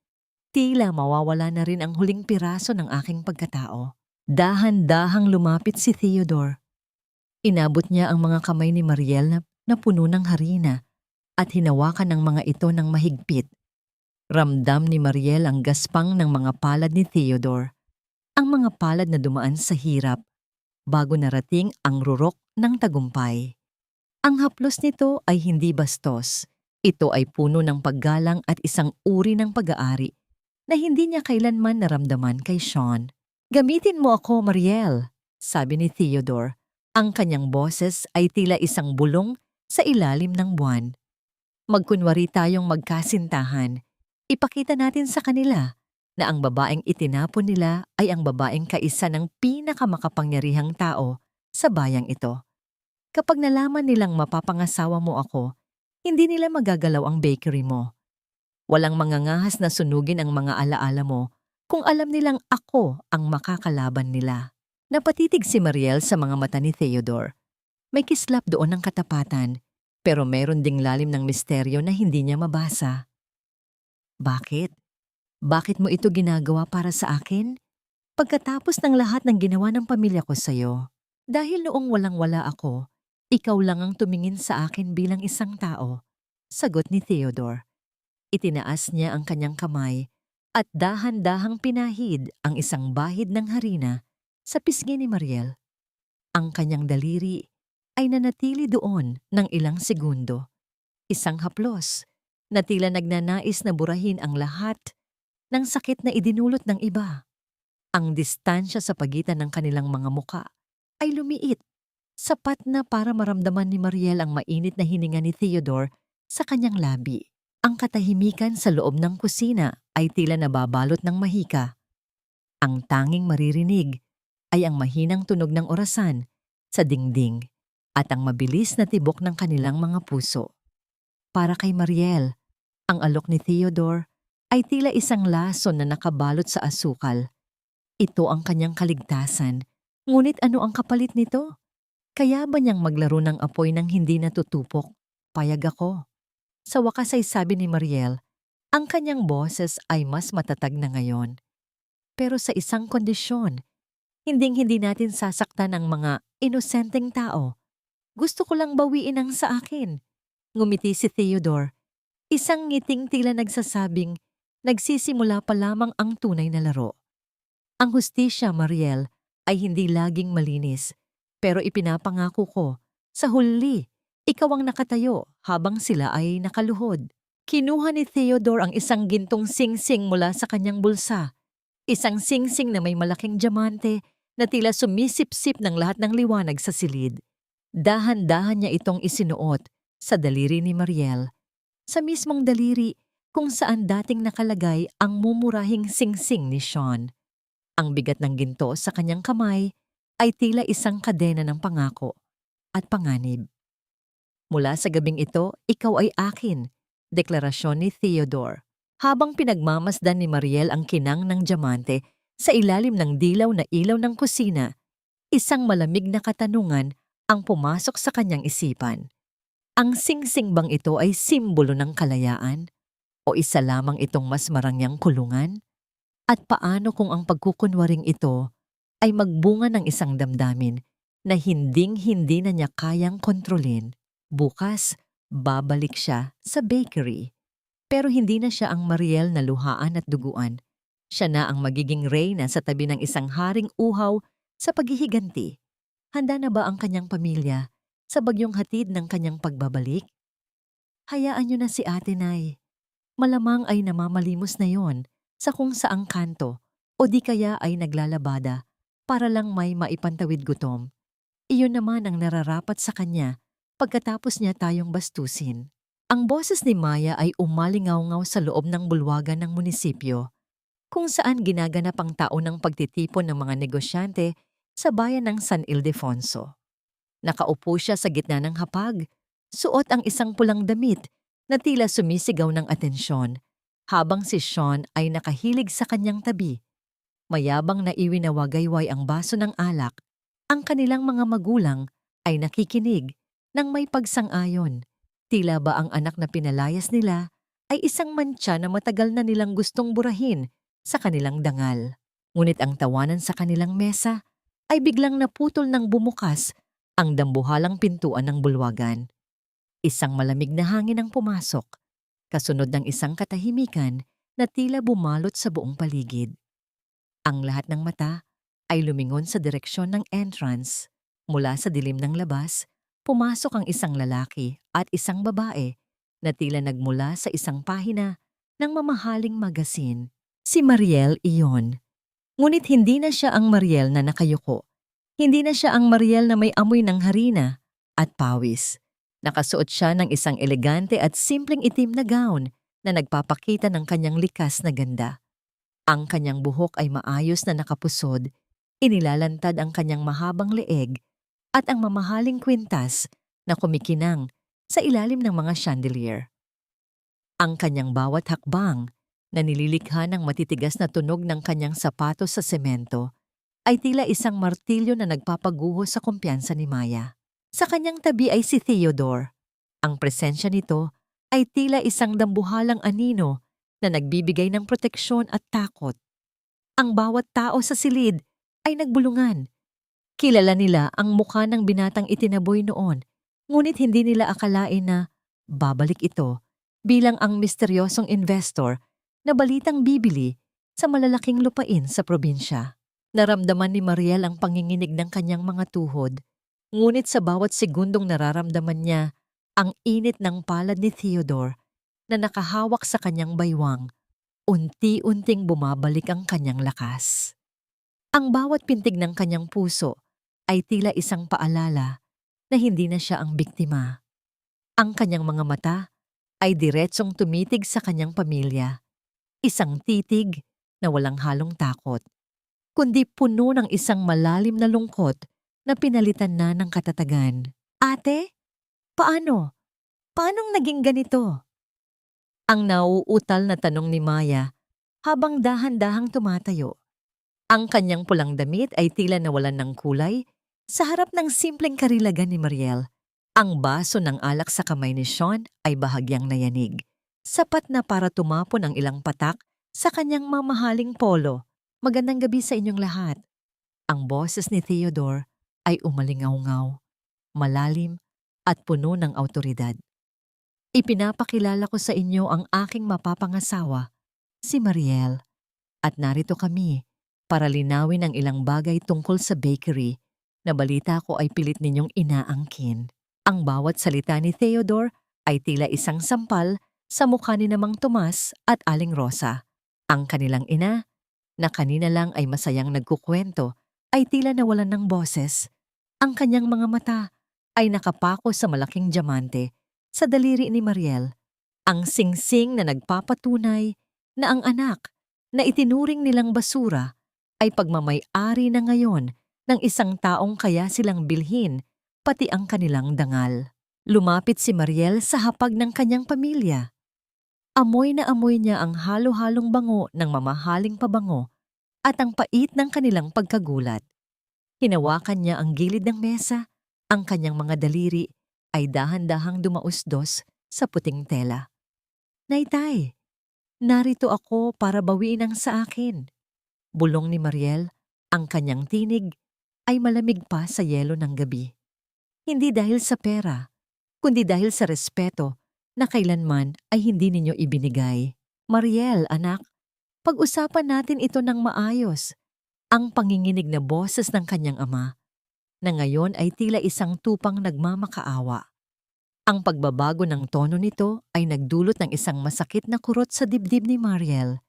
tila mawawala na rin ang huling piraso ng aking pagkatao. Dahan-dahang lumapit si Theodore. Inabot niya ang mga kamay ni Mariel na puno ng harina at hinawakan ng mga ito ng mahigpit. Ramdam ni Mariel ang gaspang ng mga palad ni Theodore. Ang mga palad na dumaan sa hirap bago narating ang rurok ng tagumpay. Ang haplos nito ay hindi bastos. Ito ay puno ng paggalang at isang uri ng pag-aari na hindi niya kailanman naramdaman kay Sean. Gamitin mo ako, Mariel, sabi ni Theodore. Ang kanyang boses ay tila isang bulong sa ilalim ng buwan. Magkunwari tayong magkasintahan. Ipakita natin sa kanila na ang babaeng itinapon nila ay ang babaeng kaisa ng pinakamakapangyarihang tao sa bayang ito. Kapag nalaman nilang mapapangasawa mo ako, hindi nila magagalaw ang bakery mo. Walang mangangahas na sunugin ang mga alaala mo kung alam nilang ako ang makakalaban nila. Napatitig si Mariel sa mga mata ni Theodore. May kislap doon ng katapatan, pero meron ding lalim ng misteryo na hindi niya mabasa. Bakit? Bakit mo ito ginagawa para sa akin? Pagkatapos ng lahat ng ginawa ng pamilya ko sa'yo, dahil noong walang-wala ako, ikaw lang ang tumingin sa akin bilang isang tao, sagot ni Theodore. Itinaas niya ang kanyang kamay at dahan-dahang pinahid ang isang bahid ng harina sa pisngi ni Mariel. Ang kanyang daliri ay nanatili doon ng ilang segundo. Isang haplos na tila nagnanais na burahin ang lahat ng sakit na idinulot ng iba. Ang distansya sa pagitan ng kanilang mga muka ay lumiit, sapat na para maramdaman ni Mariel ang mainit na hininga ni Theodore sa kanyang labi. Ang katahimikan sa loob ng kusina ay tila nababalot ng mahika. Ang tanging maririnig ay ang mahinang tunog ng orasan sa dingding at ang mabilis na tibok ng kanilang mga puso. Para kay Mariel, ang alok ni Theodore ay tila isang lason na nakabalot sa asukal. Ito ang kanyang kaligtasan, ngunit ano ang kapalit nito? Kaya ba niyang maglaro ng apoy ng hindi natutupok? Payag ako. Sa wakas ay sabi ni Mariel, ang kanyang boses ay mas matatag na ngayon. Pero sa isang kondisyon, hinding-hindi natin sasaktan ang mga inosenteng tao. Gusto ko lang bawiin ang sa akin. Ngumiti si Theodore. Isang ngiting tila nagsasabing, nagsisimula pa lamang ang tunay na laro. Ang hustisya, Mariel, ay hindi laging malinis, pero ipinapangako ko, sa huli, ikaw ang nakatayo habang sila ay nakaluhod. Kinuha ni Theodore ang isang gintong singsing mula sa kanyang bulsa. Isang singsing na may malaking diamante na tila sumisip-sip ng lahat ng liwanag sa silid. Dahan-dahan niya itong isinuot sa daliri ni Mariel sa mismong daliri kung saan dating nakalagay ang mumurahing singsing ni Sean. Ang bigat ng ginto sa kanyang kamay ay tila isang kadena ng pangako at panganib. Mula sa gabing ito, ikaw ay akin, deklarasyon ni Theodore. Habang pinagmamasdan ni Mariel ang kinang ng diamante sa ilalim ng dilaw na ilaw ng kusina, isang malamig na katanungan ang pumasok sa kanyang isipan. Ang singsing bang ito ay simbolo ng kalayaan? O isa lamang itong mas marangyang kulungan? At paano kung ang pagkukunwaring ito ay magbunga ng isang damdamin na hinding-hindi na niya kayang kontrolin? Bukas, babalik siya sa bakery. Pero hindi na siya ang Mariel na luhaan at duguan. Siya na ang magiging reyna sa tabi ng isang haring uhaw sa paghihiganti. Handa na ba ang kanyang pamilya sa bagyong hatid ng kanyang pagbabalik? Hayaan niyo na si Ate Nay. Malamang ay namamalimos na yon sa kung saang kanto o di kaya ay naglalabada para lang may maipantawid gutom. Iyon naman ang nararapat sa kanya pagkatapos niya tayong bastusin. Ang boses ni Maya ay umalingaw-ngaw sa loob ng bulwagan ng munisipyo, kung saan ginaganap ang taon ng pagtitipon ng mga negosyante sa bayan ng San Ildefonso. Nakaupo siya sa gitna ng hapag, suot ang isang pulang damit na tila sumisigaw ng atensyon, habang si Sean ay nakahilig sa kanyang tabi. Mayabang na iwinawagayway ang baso ng alak. Ang kanilang mga magulang ay nakikinig nang may pagsang-ayon. Tila ba ang anak na pinalayas nila ay isang mantsa na matagal na nilang gustong burahin sa kanilang dangal. Ngunit ang tawanan sa kanilang mesa ay biglang naputol ng bumukas ang dambuhalang pintuan ng bulwagan. Isang malamig na hangin ang pumasok, kasunod ng isang katahimikan na tila bumalot sa buong paligid. Ang lahat ng mata ay lumingon sa direksyon ng entrance. Mula sa dilim ng labas, pumasok ang isang lalaki at isang babae na tila nagmula sa isang pahina ng mamahaling magasin. Si Mariel iyon. Ngunit hindi na siya ang Mariel na nakayuko. Hindi na siya ang Mariel na may amoy ng harina at pawis. Nakasuot siya ng isang elegante at simpleng itim na gown na nagpapakita ng kanyang likas na ganda. Ang kanyang buhok ay maayos na nakapusod, inilalantad ang kanyang mahabang leeg at ang mamahaling kwintas na kumikinang sa ilalim ng mga chandelier. Ang kanyang bawat hakbang na nililikha ng matitigas na tunog ng kanyang sapatos sa semento ay tila isang martilyo na nagpapaguho sa kumpiyansa ni Maya. Sa kanyang tabi ay si Theodore. Ang presensya nito ay tila isang dambuhalang anino na nagbibigay ng proteksyon at takot. Ang bawat tao sa silid ay nagbulungan. Kilala nila ang mukha ng binatang itinaboy noon, ngunit hindi nila akalain na babalik ito bilang ang misteryosong investor na balitang bibili sa malalaking lupain sa probinsya. Naramdaman ni Mariel ang panginginig ng kanyang mga tuhod, ngunit sa bawat segundong nararamdaman niya ang init ng palad ni Theodore na nakahawak sa kanyang baywang, unti-unting bumabalik ang kanyang lakas. Ang bawat pintig ng kanyang puso ay tila isang paalala na hindi na siya ang biktima. Ang kanyang mga mata ay diretsong tumitig sa kanyang pamilya. Isang titig na walang halong takot, kundi puno ng isang malalim na lungkot na pinalitan na ng katatagan. Ate, paano? Paanong naging ganito? Ang nauutal na tanong ni Maya habang dahan-dahang tumatayo. Ang kanyang pulang damit ay tila nawalan ng kulay sa harap ng simpleng karilagan ni Mariel. Ang baso ng alak sa kamay ni Sean ay bahagyang nayanig, sapat na para tumapon ang ilang patak sa kanyang mamahaling polo. Magandang gabi sa inyong lahat. Ang boses ni Theodore ay umalingaw-ngaw, malalim at puno ng awtoridad. Ipinapakilala ko sa inyo ang aking mapapangasawa, si Mariel. At narito kami para linawin ang ilang bagay tungkol sa bakery na balita ko ay pilit ninyong inaangkin. Ang bawat salita ni Theodore ay tila isang sampal sa mukha ni Namang Tomas at Aling Rosa. Ang kanilang ina, na kanina lang ay masayang nagkukwento, ay tila nawalan ng boses. Ang kanyang mga mata ay nakapako sa malaking diamante sa daliri ni Mariel. Ang singsing na nagpapatunay na ang anak na itinuring nilang basura ay pagmamay-ari na ngayon ng isang taong kaya silang bilhin, pati ang kanilang dangal. Lumapit si Mariel sa hapag ng kanyang pamilya. Amoy na amoy niya ang halo-halong bango ng mamahaling pabango at ang pait ng kanilang pagkagulat. Hinawakan niya ang gilid ng mesa, ang kanyang mga daliri ay dahan-dahang dumausdos sa puting tela. Naitay, narito ako para bawiin ang sa akin. Bulong ni Mariel, ang kanyang tinig ay malamig pa sa yelo ng gabi. Hindi dahil sa pera, kundi dahil sa respeto na kailanman ay hindi ninyo ibinigay. Mariel, anak, pag-usapan natin ito ng maayos. Ang panginginig na boses ng kanyang ama, na ngayon ay tila isang tupang nagmamakaawa. Ang pagbabago ng tono nito ay nagdulot ng isang masakit na kurot sa dibdib ni Mariel.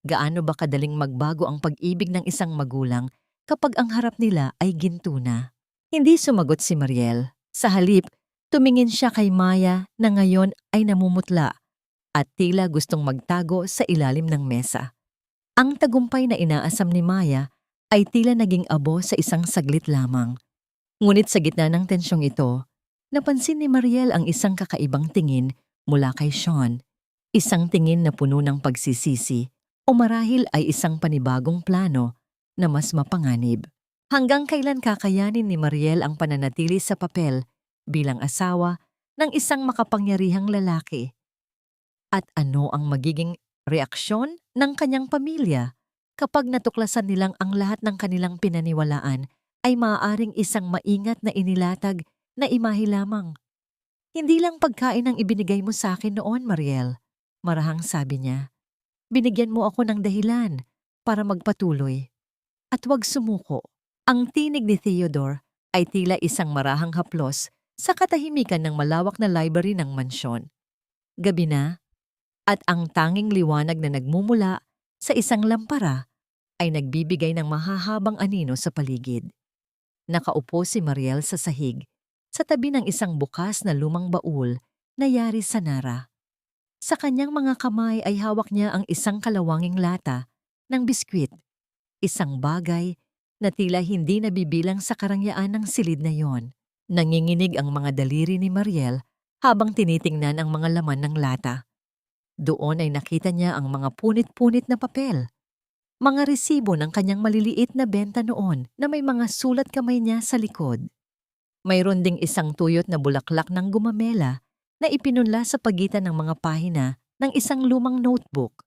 Gaano ba kadaling magbago ang pag-ibig ng isang magulang kapag ang harap nila ay ginto na? Hindi sumagot si Mariel. Sa halip, tumingin siya kay Maya na ngayon ay namumutla at tila gustong magtago sa ilalim ng mesa. Ang tagumpay na inaasam ni Maya ay tila naging abo sa isang saglit lamang. Ngunit sa gitna ng tensyong ito, napansin ni Mariel ang isang kakaibang tingin mula kay Sean. Isang tingin na puno ng pagsisisi o marahil ay isang panibagong plano na mas mapanganib. Hanggang kailan kakayanin ni Mariel ang pananatili sa papel bilang asawa ng isang makapangyarihang lalaki? At ano ang magiging reaksyon ng kanyang pamilya kapag natuklasan nilang ang lahat ng kanilang pinaniwalaan ay maaaring isang maingat na inilatag na imahe lamang? Hindi lang pagkain ang ibinigay mo sa akin noon, Mariel. Marahang sabi niya. Binigyan mo ako ng dahilan para magpatuloy. At huwag sumuko. Ang tinig ni Theodore ay tila isang marahang haplos sa katahimikan ng malawak na library ng mansyon. Gabi na, at ang tanging liwanag na nagmumula sa isang lampara ay nagbibigay ng mahahabang anino sa paligid. Nakaupo si Mariel sa sahig, sa tabi ng isang bukas na lumang baul na yari sa Nara. Sa kanyang mga kamay ay hawak niya ang isang kalawanging lata ng biskwit, isang bagay na tila hindi nabibilang sa karangyaan ng silid na yon. Nanginginig ang mga daliri ni Mariel habang tinitingnan ang mga laman ng lata. Doon ay nakita niya ang mga punit-punit na papel. Mga resibo ng kanyang maliliit na benta noon na may mga sulat kamay niya sa likod. Mayroon ding isang tuyot na bulaklak ng gumamela na ipinunla sa pagitan ng mga pahina ng isang lumang notebook.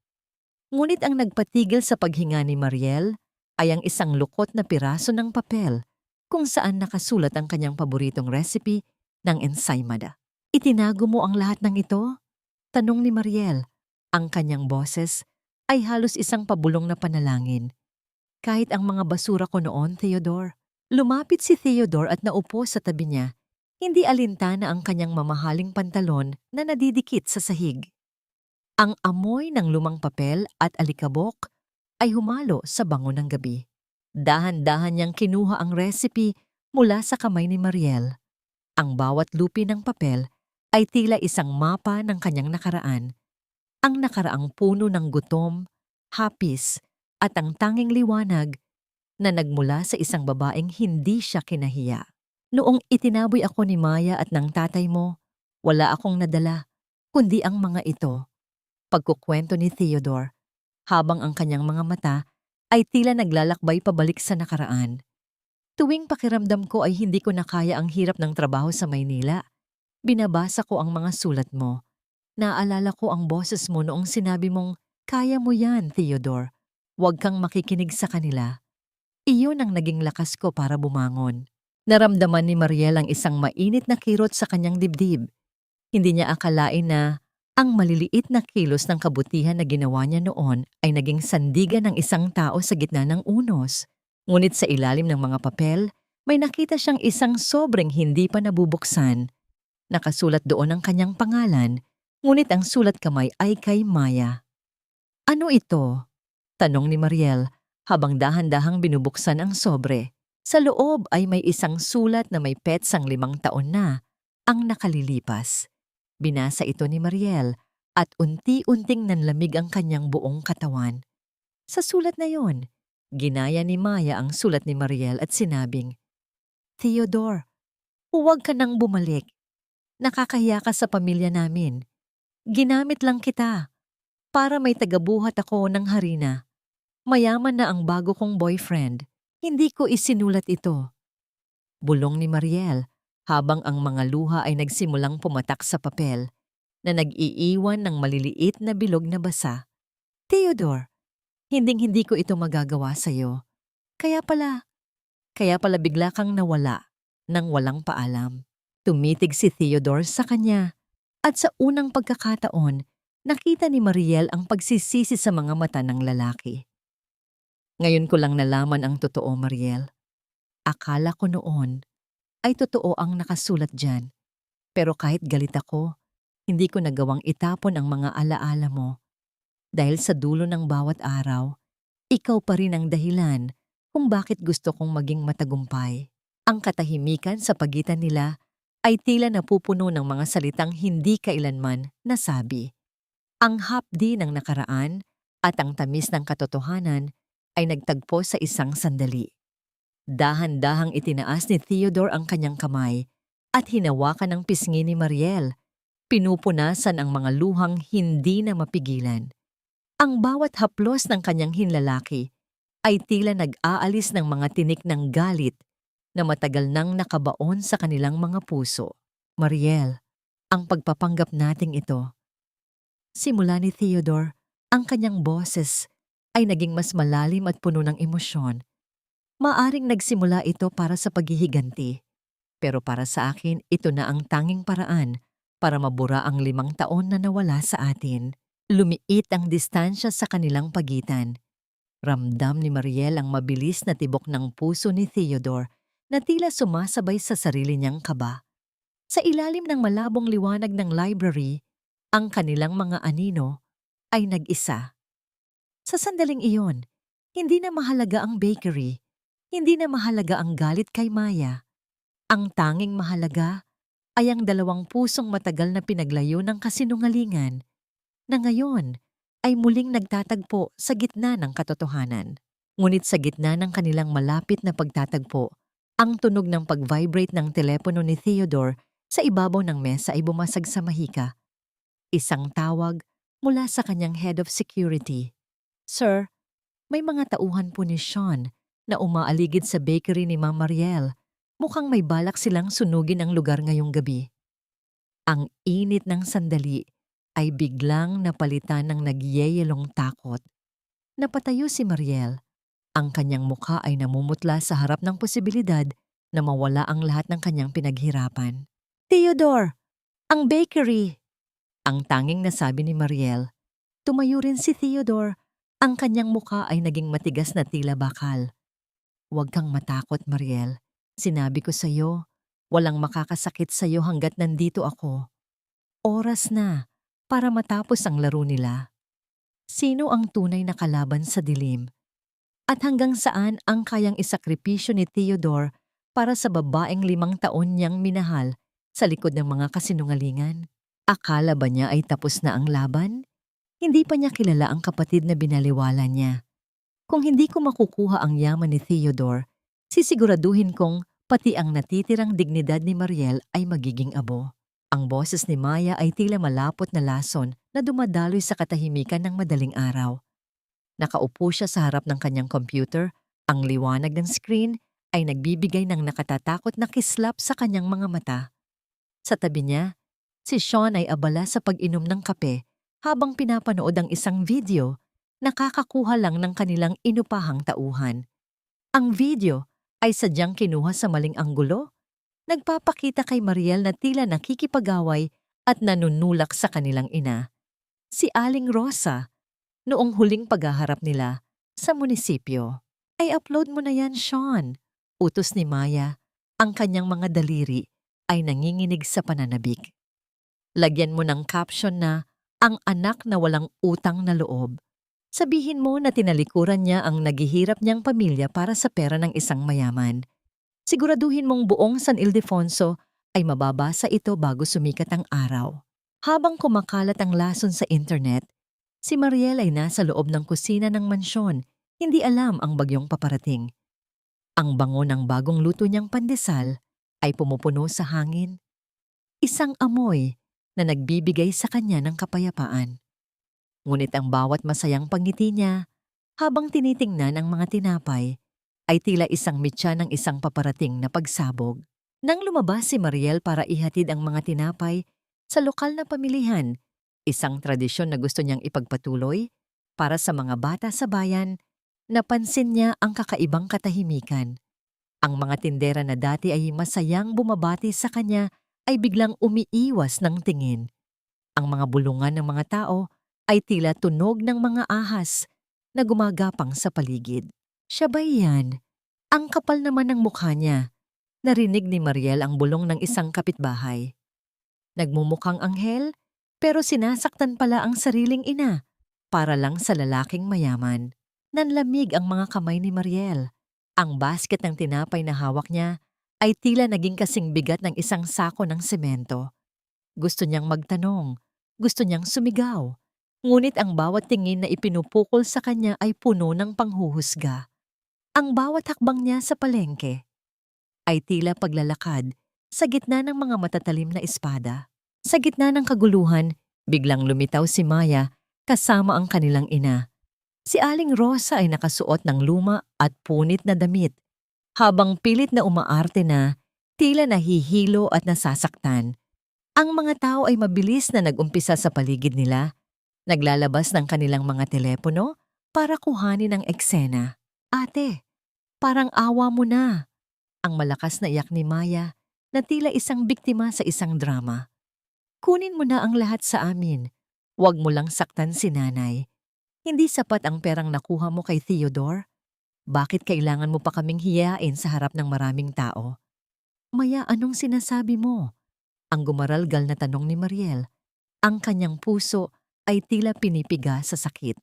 Ngunit ang nagpatigil sa paghinga ni Mariel ay ang isang lukot na piraso ng papel kung saan nakasulat ang kanyang paboritong recipe ng ensaymada. Itinago mo ang lahat ng ito? Tanong ni Mariel. Ang kanyang boses ay halos isang pabulong na panalangin. Kahit ang mga basura ko noon, Theodore. Lumapit si Theodore at naupo sa tabi niya. Hindi alintana ang kanyang mamahaling pantalon na nadidikit sa sahig. Ang amoy ng lumang papel at alikabok ay humalo sa bango ng gabi. Dahan-dahan niyang kinuha ang recipe mula sa kamay ni Mariel. Ang bawat lupi ng papel ay tila isang mapa ng kanyang nakaraan. Ang nakaraang puno ng gutom, hapis, at ang tanging liwanag na nagmula sa isang babaeng hindi siya kinahiya. Noong itinaboy ako ni Maya at ng tatay mo, wala akong nadala, kundi ang mga ito. Pagkukwento ni Theodore, habang ang kanyang mga mata ay tila naglalakbay pabalik sa nakaraan. Tuwing pakiramdam ko ay hindi ko na kaya ang hirap ng trabaho sa Maynila, binabasa ko ang mga sulat mo. Naalala ko ang boses mo noong sinabi mong, kaya mo yan, Theodore. Huwag kang makikinig sa kanila. Iyon ang naging lakas ko para bumangon. Naramdaman ni Mariel ang isang mainit na kirot sa kanyang dibdib. Hindi niya akalain na ang maliliit na kilos ng kabutihan na ginawa niya noon ay naging sandigan ng isang tao sa gitna ng unos. Ngunit sa ilalim ng mga papel, may nakita siyang isang sobrang hindi pa nabubuksan. Nakasulat doon ang kanyang pangalan, ngunit ang sulat kamay ay kay Maya. Ano ito? Tanong ni Mariel habang dahan-dahang binubuksan ang sobre. Sa loob ay may isang sulat na may petsang 5 taon na ang nakalilipas. Binasa ito ni Mariel at unti-unting nanlamig ang kanyang buong katawan. Sa sulat na yon, ginaya ni Maya ang sulat ni Mariel at sinabing, "Theodore, huwag ka nang bumalik. Nakakahiya ka sa pamilya namin. Ginamit lang kita para may tagabuhat ako ng harina. Mayaman na ang bago kong boyfriend. Hindi ko isinulat ito." Bulong ni Mariel habang ang mga luha ay nagsimulang pumatak sa papel na nag-iiwan ng maliliit na bilog na basa. "Theodore, hinding-hindi ko ito magagawa sa'yo. Kaya pala bigla kang nawala nang walang paalam." Tumitig si Theodore sa kanya at sa unang pagkakataon, nakita ni Mariel ang pagsisisi sa mga mata ng lalaki. "Ngayon ko lang nalaman ang totoo, Mariel. Akala ko noon ay totoo ang nakasulat dyan. Pero kahit galit ako, hindi ko nagawang itapon ang mga alaala mo. Dahil sa dulo ng bawat araw, ikaw pa rin ang dahilan kung bakit gusto kong maging matagumpay." Ang katahimikan sa pagitan nila ay tila napupuno ng mga salitang hindi kailanman nasabi. Ang hapdi ng nakaraan at ang tamis ng katotohanan ay nagtagpo sa isang sandali. Dahan-dahang itinaas ni Theodore ang kanyang kamay at hinawakan ang pisngi ni Mariel. Pinupunasan ang mga luhang hindi na mapigilan. Ang bawat haplos ng kanyang hinlalaki ay tila nag-aalis ng mga tinik ng galit na matagal nang nakabaon sa kanilang mga puso. "Mariel, ang pagpapanggap nating ito." Simula ni Theodore, ang kanyang boses ay naging mas malalim at puno ng emosyon. Maaring nagsimula ito para sa paghihiganti, pero para sa akin ito na ang tanging paraan para mabura ang 5 taon na nawala sa atin. Lumiit ang distansya sa kanilang pagitan. Ramdam ni Mariel ang mabilis na tibok ng puso ni Theodore na tila sumasabay sa sarili niyang kaba. Sa ilalim ng malabong liwanag ng library, ang kanilang mga anino ay nag-isa. Sa sandaling iyon, hindi na mahalaga ang bakery, hindi na mahalaga ang galit kay Maya. Ang tanging mahalaga ay ang 2 pusong matagal na pinaglayo ng kasinungalingan na ngayon ay muling nagtatagpo sa gitna ng katotohanan. Ngunit sa gitna ng kanilang malapit na pagtatagpo, ang tunog ng pag-vibrate ng telepono ni Theodore sa ibabaw ng mesa ay bumasag sa mahika. Isang tawag mula sa kanyang head of security. "Sir, may mga tauhan po ni Sean na umaaligid sa bakery ni Ma'am Mariel. Mukhang may balak silang sunugin ang lugar ngayong gabi." Ang init ng sandali ay biglang napalitan ng nagyeyelong takot. Napatayo si Mariel. Ang kanyang mukha ay namumutla sa harap ng posibilidad na mawala ang lahat ng kanyang pinaghirapan. "Theodore, ang bakery!" Ang tanging nasabi ni Mariel. Tumayo rin si Theodore. Ang kanyang mukha ay naging matigas na tila bakal. "Huwag kang matakot, Mariel. Sinabi ko sa'yo, walang makakasakit sa'yo hanggat nandito ako. Oras na para matapos ang laro nila. Sino ang tunay na kalaban sa dilim? At hanggang saan ang kayang isakripisyo ni Theodore para sa babaeng 5 taon niyang minahal sa likod ng mga kasinungalingan? Akala ba niya ay tapos na ang laban? Hindi pa niya kilala ang kapatid na binaliwala niya. Kung hindi ko makukuha ang yaman ni Theodore, sisiguraduhin kong pati ang natitirang dignidad ni Mariel ay magiging abo. Ang boses ni Maya ay tila malapot na lason na dumadaloy sa katahimikan ng madaling araw. Nakaupo siya sa harap ng kanyang computer. Ang liwanag ng screen ay nagbibigay ng nakatatakot na kislap sa kanyang mga mata. Sa tabi niya, si Sean ay abala sa pag-inom ng kape habang pinapanood ang isang video na kakakuha lang ng kanilang inupahang tauhan. Ang video ay sadyang kinuha sa maling anggulo. Nagpapakita kay Mariel na tila nakikipag-away at nanunulak sa kanilang ina, si Aling Rosa, noong huling paghaharap nila sa munisipyo. "Ay upload mo na yan, Sean," utos ni Maya. Ang kanyang mga daliri ay nanginginig sa pananabik. "Lagyan mo ng caption na, 'Ang anak na walang utang na loob.' Sabihin mo na tinalikuran niya ang naghihirap niyang pamilya para sa pera ng isang mayaman. Siguraduhin mong buong San Ildefonso ay mababasa ito bago sumikat ang araw." Habang kumakalat ang lason sa internet, si Mariel ay nasa loob ng kusina ng mansyon, hindi alam ang bagyong paparating. Ang bango ng bagong luto niyang pandesal ay pumupuno sa hangin, isang amoy na nagbibigay sa kanya ng kapayapaan. Ngunit ang bawat masayang pangiti niya habang tinitingnan ang mga tinapay ay tila isang mitya ng isang paparating na pagsabog. Nang lumabas si Mariel para ihatid ang mga tinapay sa lokal na pamilihan, isang tradisyon na gusto niyang ipagpatuloy para sa mga bata sa bayan, napansin niya ang kakaibang katahimikan. Ang mga tindera na dati ay masayang bumabati sa kanya ay biglang umiiwas ng tingin. Ang mga bulungan ng mga tao ay tila tunog ng mga ahas na gumagapang sa paligid. Siya ba iyan? Ang kapal naman ng mukha niya. Narinig ni Mariel ang bulong ng isang kapitbahay. Nagmumukhang anghel, pero sinasaktan pala ang sariling ina para lang sa lalaking mayaman. Nanlamig ang mga kamay ni Mariel. Ang basket ng tinapay na hawak niya ay tila naging kasing bigat ng isang sako ng semento. Gusto niyang magtanong, gusto niyang sumigaw. Ngunit ang bawat tingin na ipinupukol sa kanya ay puno ng panghuhusga. Ang bawat hakbang niya sa palengke ay tila paglalakad sa gitna ng mga matatalim na espada. Sa gitna ng kaguluhan, biglang lumitaw si Maya kasama ang kanilang ina. Si Aling Rosa ay nakasuot ng luma at punit na damit, habang pilit na umaarte na, tila nahihilo at nasasaktan. Ang mga tao ay mabilis na nag-umpisa sa paligid nila, naglalabas ng kanilang mga telepono para kuhanin ang eksena. Ate, parang awa mo na. Ang malakas na iyak ni Maya na tila isang biktima sa isang drama. Kunin mo na ang lahat sa amin. Huwag mo lang saktan si nanay. Hindi sapat ang perang nakuha mo kay Theodore? Bakit kailangan mo pa kaming hiyain sa harap ng maraming tao? Maya, anong sinasabi mo? Ang gumaralgal na tanong ni Mariel. Ang kanyang puso ay tila pinipiga sa sakit.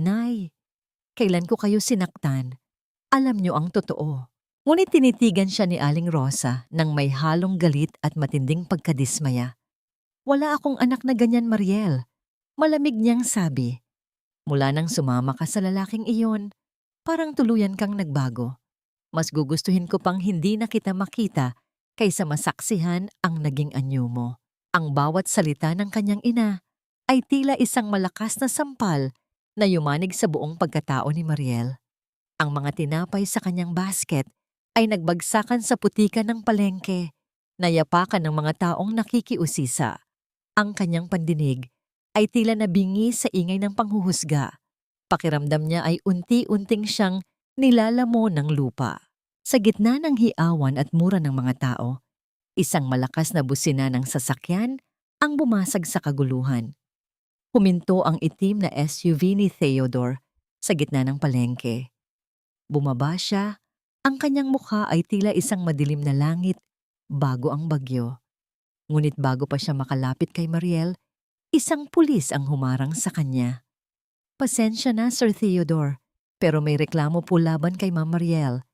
Nay, kailan ko kayo sinaktan? Alam niyo ang totoo. Ngunit tinitigan siya ni Aling Rosa nang may halong galit at matinding pagkadismaya. Wala akong anak na ganyan, Mariel. Malamig niyang sabi. Mula nang sumama ka sa lalaking iyon, parang tuluyan kang nagbago. Mas gugustuhin ko pang hindi na kita makita kaysa masaksihan ang naging anyo mo. Ang bawat salita ng kanyang ina ay tila isang malakas na sampal na yumanig sa buong pagkatao ni Mariel. Ang mga tinapay sa kanyang basket ay nagbagsakan sa putikan ng palengke, nayapakan ng mga taong nakikiusisa. Ang kanyang pandinig ay tila nabingi sa ingay ng panghuhusga. Pakiramdam niya ay unti-unting siyang nilalamo ng lupa. Sa gitna ng hiawan at mura ng mga tao, isang malakas na busina ng sasakyan ang bumasag sa kaguluhan. Huminto ang itim na SUV ni Theodore sa gitna ng palengke. Bumaba siya, ang kanyang mukha ay tila isang madilim na langit bago ang bagyo. Ngunit bago pa siya makalapit kay Mariel, isang pulis ang humarang sa kanya. Pasensya na, Sir Theodore, pero may reklamo po laban kay Ma'am Mariel.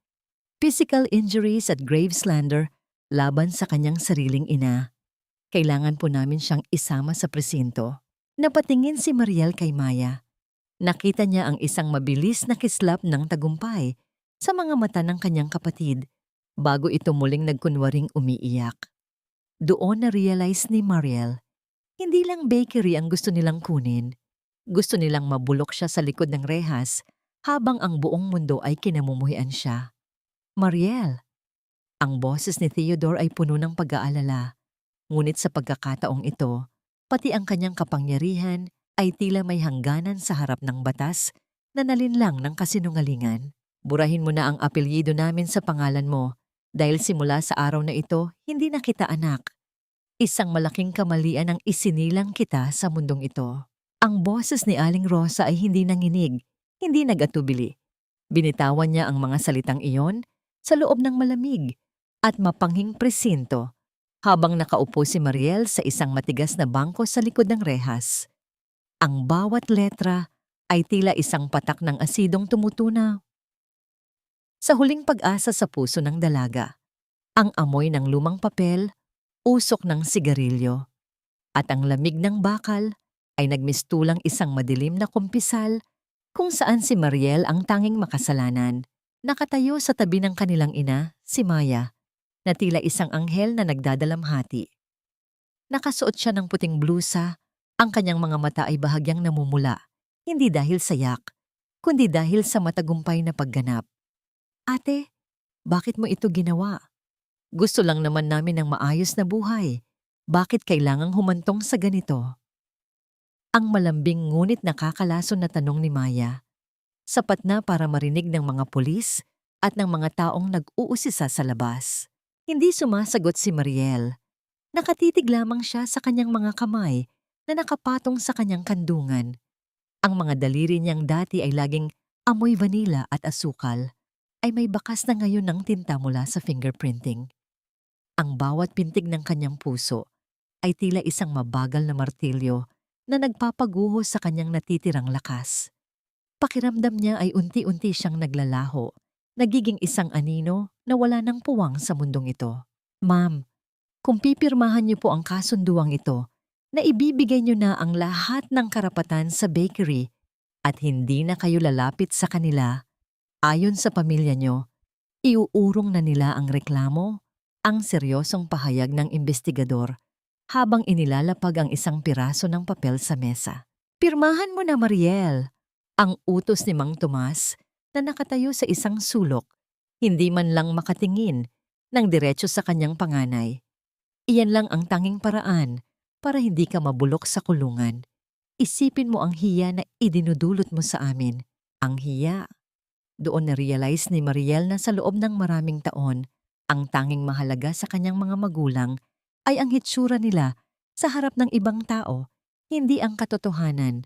Physical injuries at grave slander laban sa kanyang sariling ina. Kailangan po namin siyang isama sa presinto. Napatingin si Mariel kay Maya. Nakita niya ang isang mabilis na kislap ng tagumpay sa mga mata ng kanyang kapatid bago ito muling nagkunwaring umiiyak. Doon na-realize ni Mariel, hindi lang bakery ang gusto nilang kunin. Gusto nilang mabulok siya sa likod ng rehas habang ang buong mundo ay kinamumuhian siya. Mariel, ang boses ni Theodore ay puno ng pag-aalala. Ngunit sa pagkakataong ito, pati ang kanyang kapangyarihan ay tila may hangganan sa harap ng batas na nalinlang ng kasinungalingan. Burahin mo na ang apelyido namin sa pangalan mo dahil simula sa araw na ito, hindi na kita anak. Isang malaking kamalian ang isinilang kita sa mundong ito. Ang boses ni Aling Rosa ay hindi nanginig, hindi nagatubili. Binitawan niya ang mga salitang iyon sa loob ng malamig at mapanghing presinto habang nakaupo si Mariel sa isang matigas na bangko sa likod ng rehas. Ang bawat letra ay tila isang patak ng asidong tumutunaw. Sa huling pag-asa sa puso ng dalaga, ang amoy ng lumang papel, usok ng sigarilyo, At ang lamig ng bakal ay nagmistulang isang madilim na kumpisal kung saan si Mariel ang tanging makasalanan. Nakatayo sa tabi ng kanilang ina, si Maya, na tila isang anghel na nagdadalamhati. Nakasuot siya ng puting blusa, ang kanyang mga mata ay bahagyang namumula, hindi dahil sa yak, kundi dahil sa matagumpay na pagganap. Ate, bakit mo ito ginawa? Gusto lang naman namin ng maayos na buhay. Bakit kailangang humantong sa ganito? Ang malambing ngunit nakakalason na tanong ni Maya, sapat na para marinig ng mga pulis at ng mga taong nag-uusisa sa labas. Hindi sumasagot si Mariel. Nakatitig lamang siya sa kanyang mga kamay na nakapatong sa kanyang kandungan. Ang mga daliri niyang dati ay laging amoy vanila at asukal, ay may bakas na ngayon ng tinta mula sa fingerprinting. Ang bawat pintig ng kanyang puso ay tila isang mabagal na martilyo na nagpapaguho sa kanyang natitirang lakas. Pakiramdam niya ay unti-unti siyang naglalaho, nagiging isang anino na wala ng puwang sa mundong ito. Ma'am, kung pipirmahan niyo po ang kasunduang ito, na ibibigay niyo na ang lahat ng karapatan sa bakery at hindi na kayo lalapit sa kanila, ayon sa pamilya niyo, iuurong na nila ang reklamo, ang seryosong pahayag ng investigador habang inilalapag ang isang piraso ng papel sa mesa. Pirmahan mo na, Mariel, ang utos ni Mang Tomas na nakatayo sa isang sulok, hindi man lang makatingin ng diretso sa kanyang panganay. Iyan lang ang tanging paraan para hindi ka mabulok sa kulungan. Isipin mo ang hiya na idinudulot mo sa amin. Ang hiya. Doon na-realize ni Mariel na sa loob ng maraming taon, ang tanging mahalaga sa kanyang mga magulang ay ang hitsura nila sa harap ng ibang tao, hindi ang katotohanan.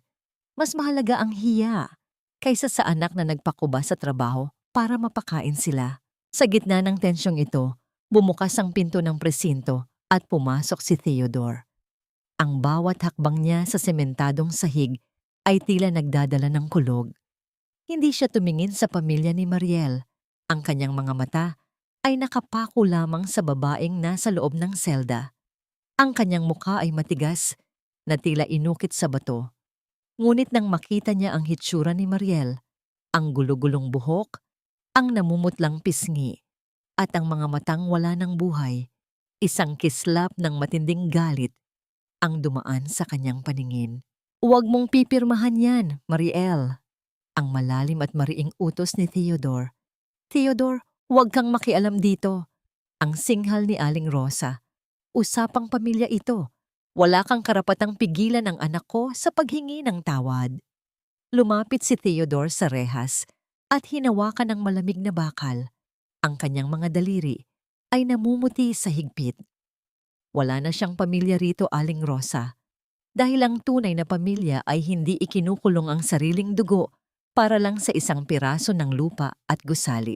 Mas mahalaga ang hiya kaysa sa anak na nagpakuba sa trabaho para mapakain sila. Sa gitna ng tensyong ito, bumukas ang pinto ng presinto at pumasok si Theodore. Ang bawat hakbang niya sa sementadong sahig ay tila nagdadala ng kulog. Hindi siya tumingin sa pamilya ni Mariel. Ang kanyang mga mata ay nakapako lamang sa babaeng nasa loob ng selda. Ang kanyang mukha ay matigas na tila inukit sa bato. Ngunit nang makita niya ang hitsura ni Mariel, ang gulo-gulong buhok, ang namumutlang pisngi, at ang mga matang wala ng buhay, isang kislap ng matinding galit ang dumaan sa kanyang paningin. Huwag mong pipirmahan yan, Mariel. Ang malalim at mariing utos ni Theodore. Theodore, huwag kang makialam dito. Ang singhal ni Aling Rosa. Usapang pamilya ito. Wala kang karapatang pigilan ang anak ko sa paghingi ng tawad. Lumapit si Theodore sa rehas at hinawakan ng malamig na bakal. Ang kanyang mga daliri ay namumuti sa higpit. Wala na siyang pamilya rito, Aling Rosa. Dahil ang tunay na pamilya ay hindi ikinukulong ang sariling dugo para lang sa isang piraso ng lupa at gusali.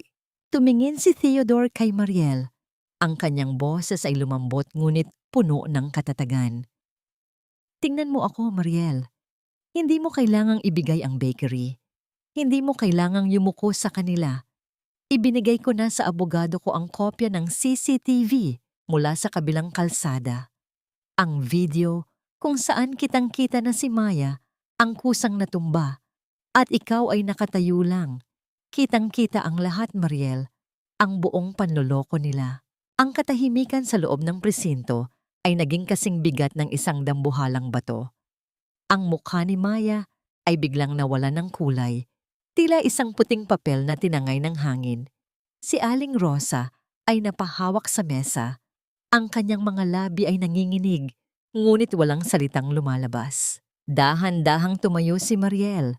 Tumingin si Theodore kay Mariel. Ang kanyang boses ay lumambot ngunit puno ng katatagan. Tingnan mo ako, Mariel. Hindi mo kailangang ibigay ang bakery. Hindi mo kailangang yumuko sa kanila. Ibinigay ko na sa abogado ko ang kopya ng CCTV mula sa kabilang kalsada. Ang video kung saan kitang-kita na si Maya ang kusang natumba at ikaw ay nakatayo lang. Kitang-kita ang lahat, Mariel, ang buong panloloko nila. Ang katahimikan sa loob ng presinto ay naging kasing bigat ng isang dambuhalang bato. Ang mukha ni Maya ay biglang nawala ng kulay, tila isang puting papel na tinangay ng hangin. Si Aling Rosa ay napahawak sa mesa. Ang kanyang mga labi ay nanginginig, ngunit walang salitang lumalabas. Dahan-dahang tumayo si Mariel.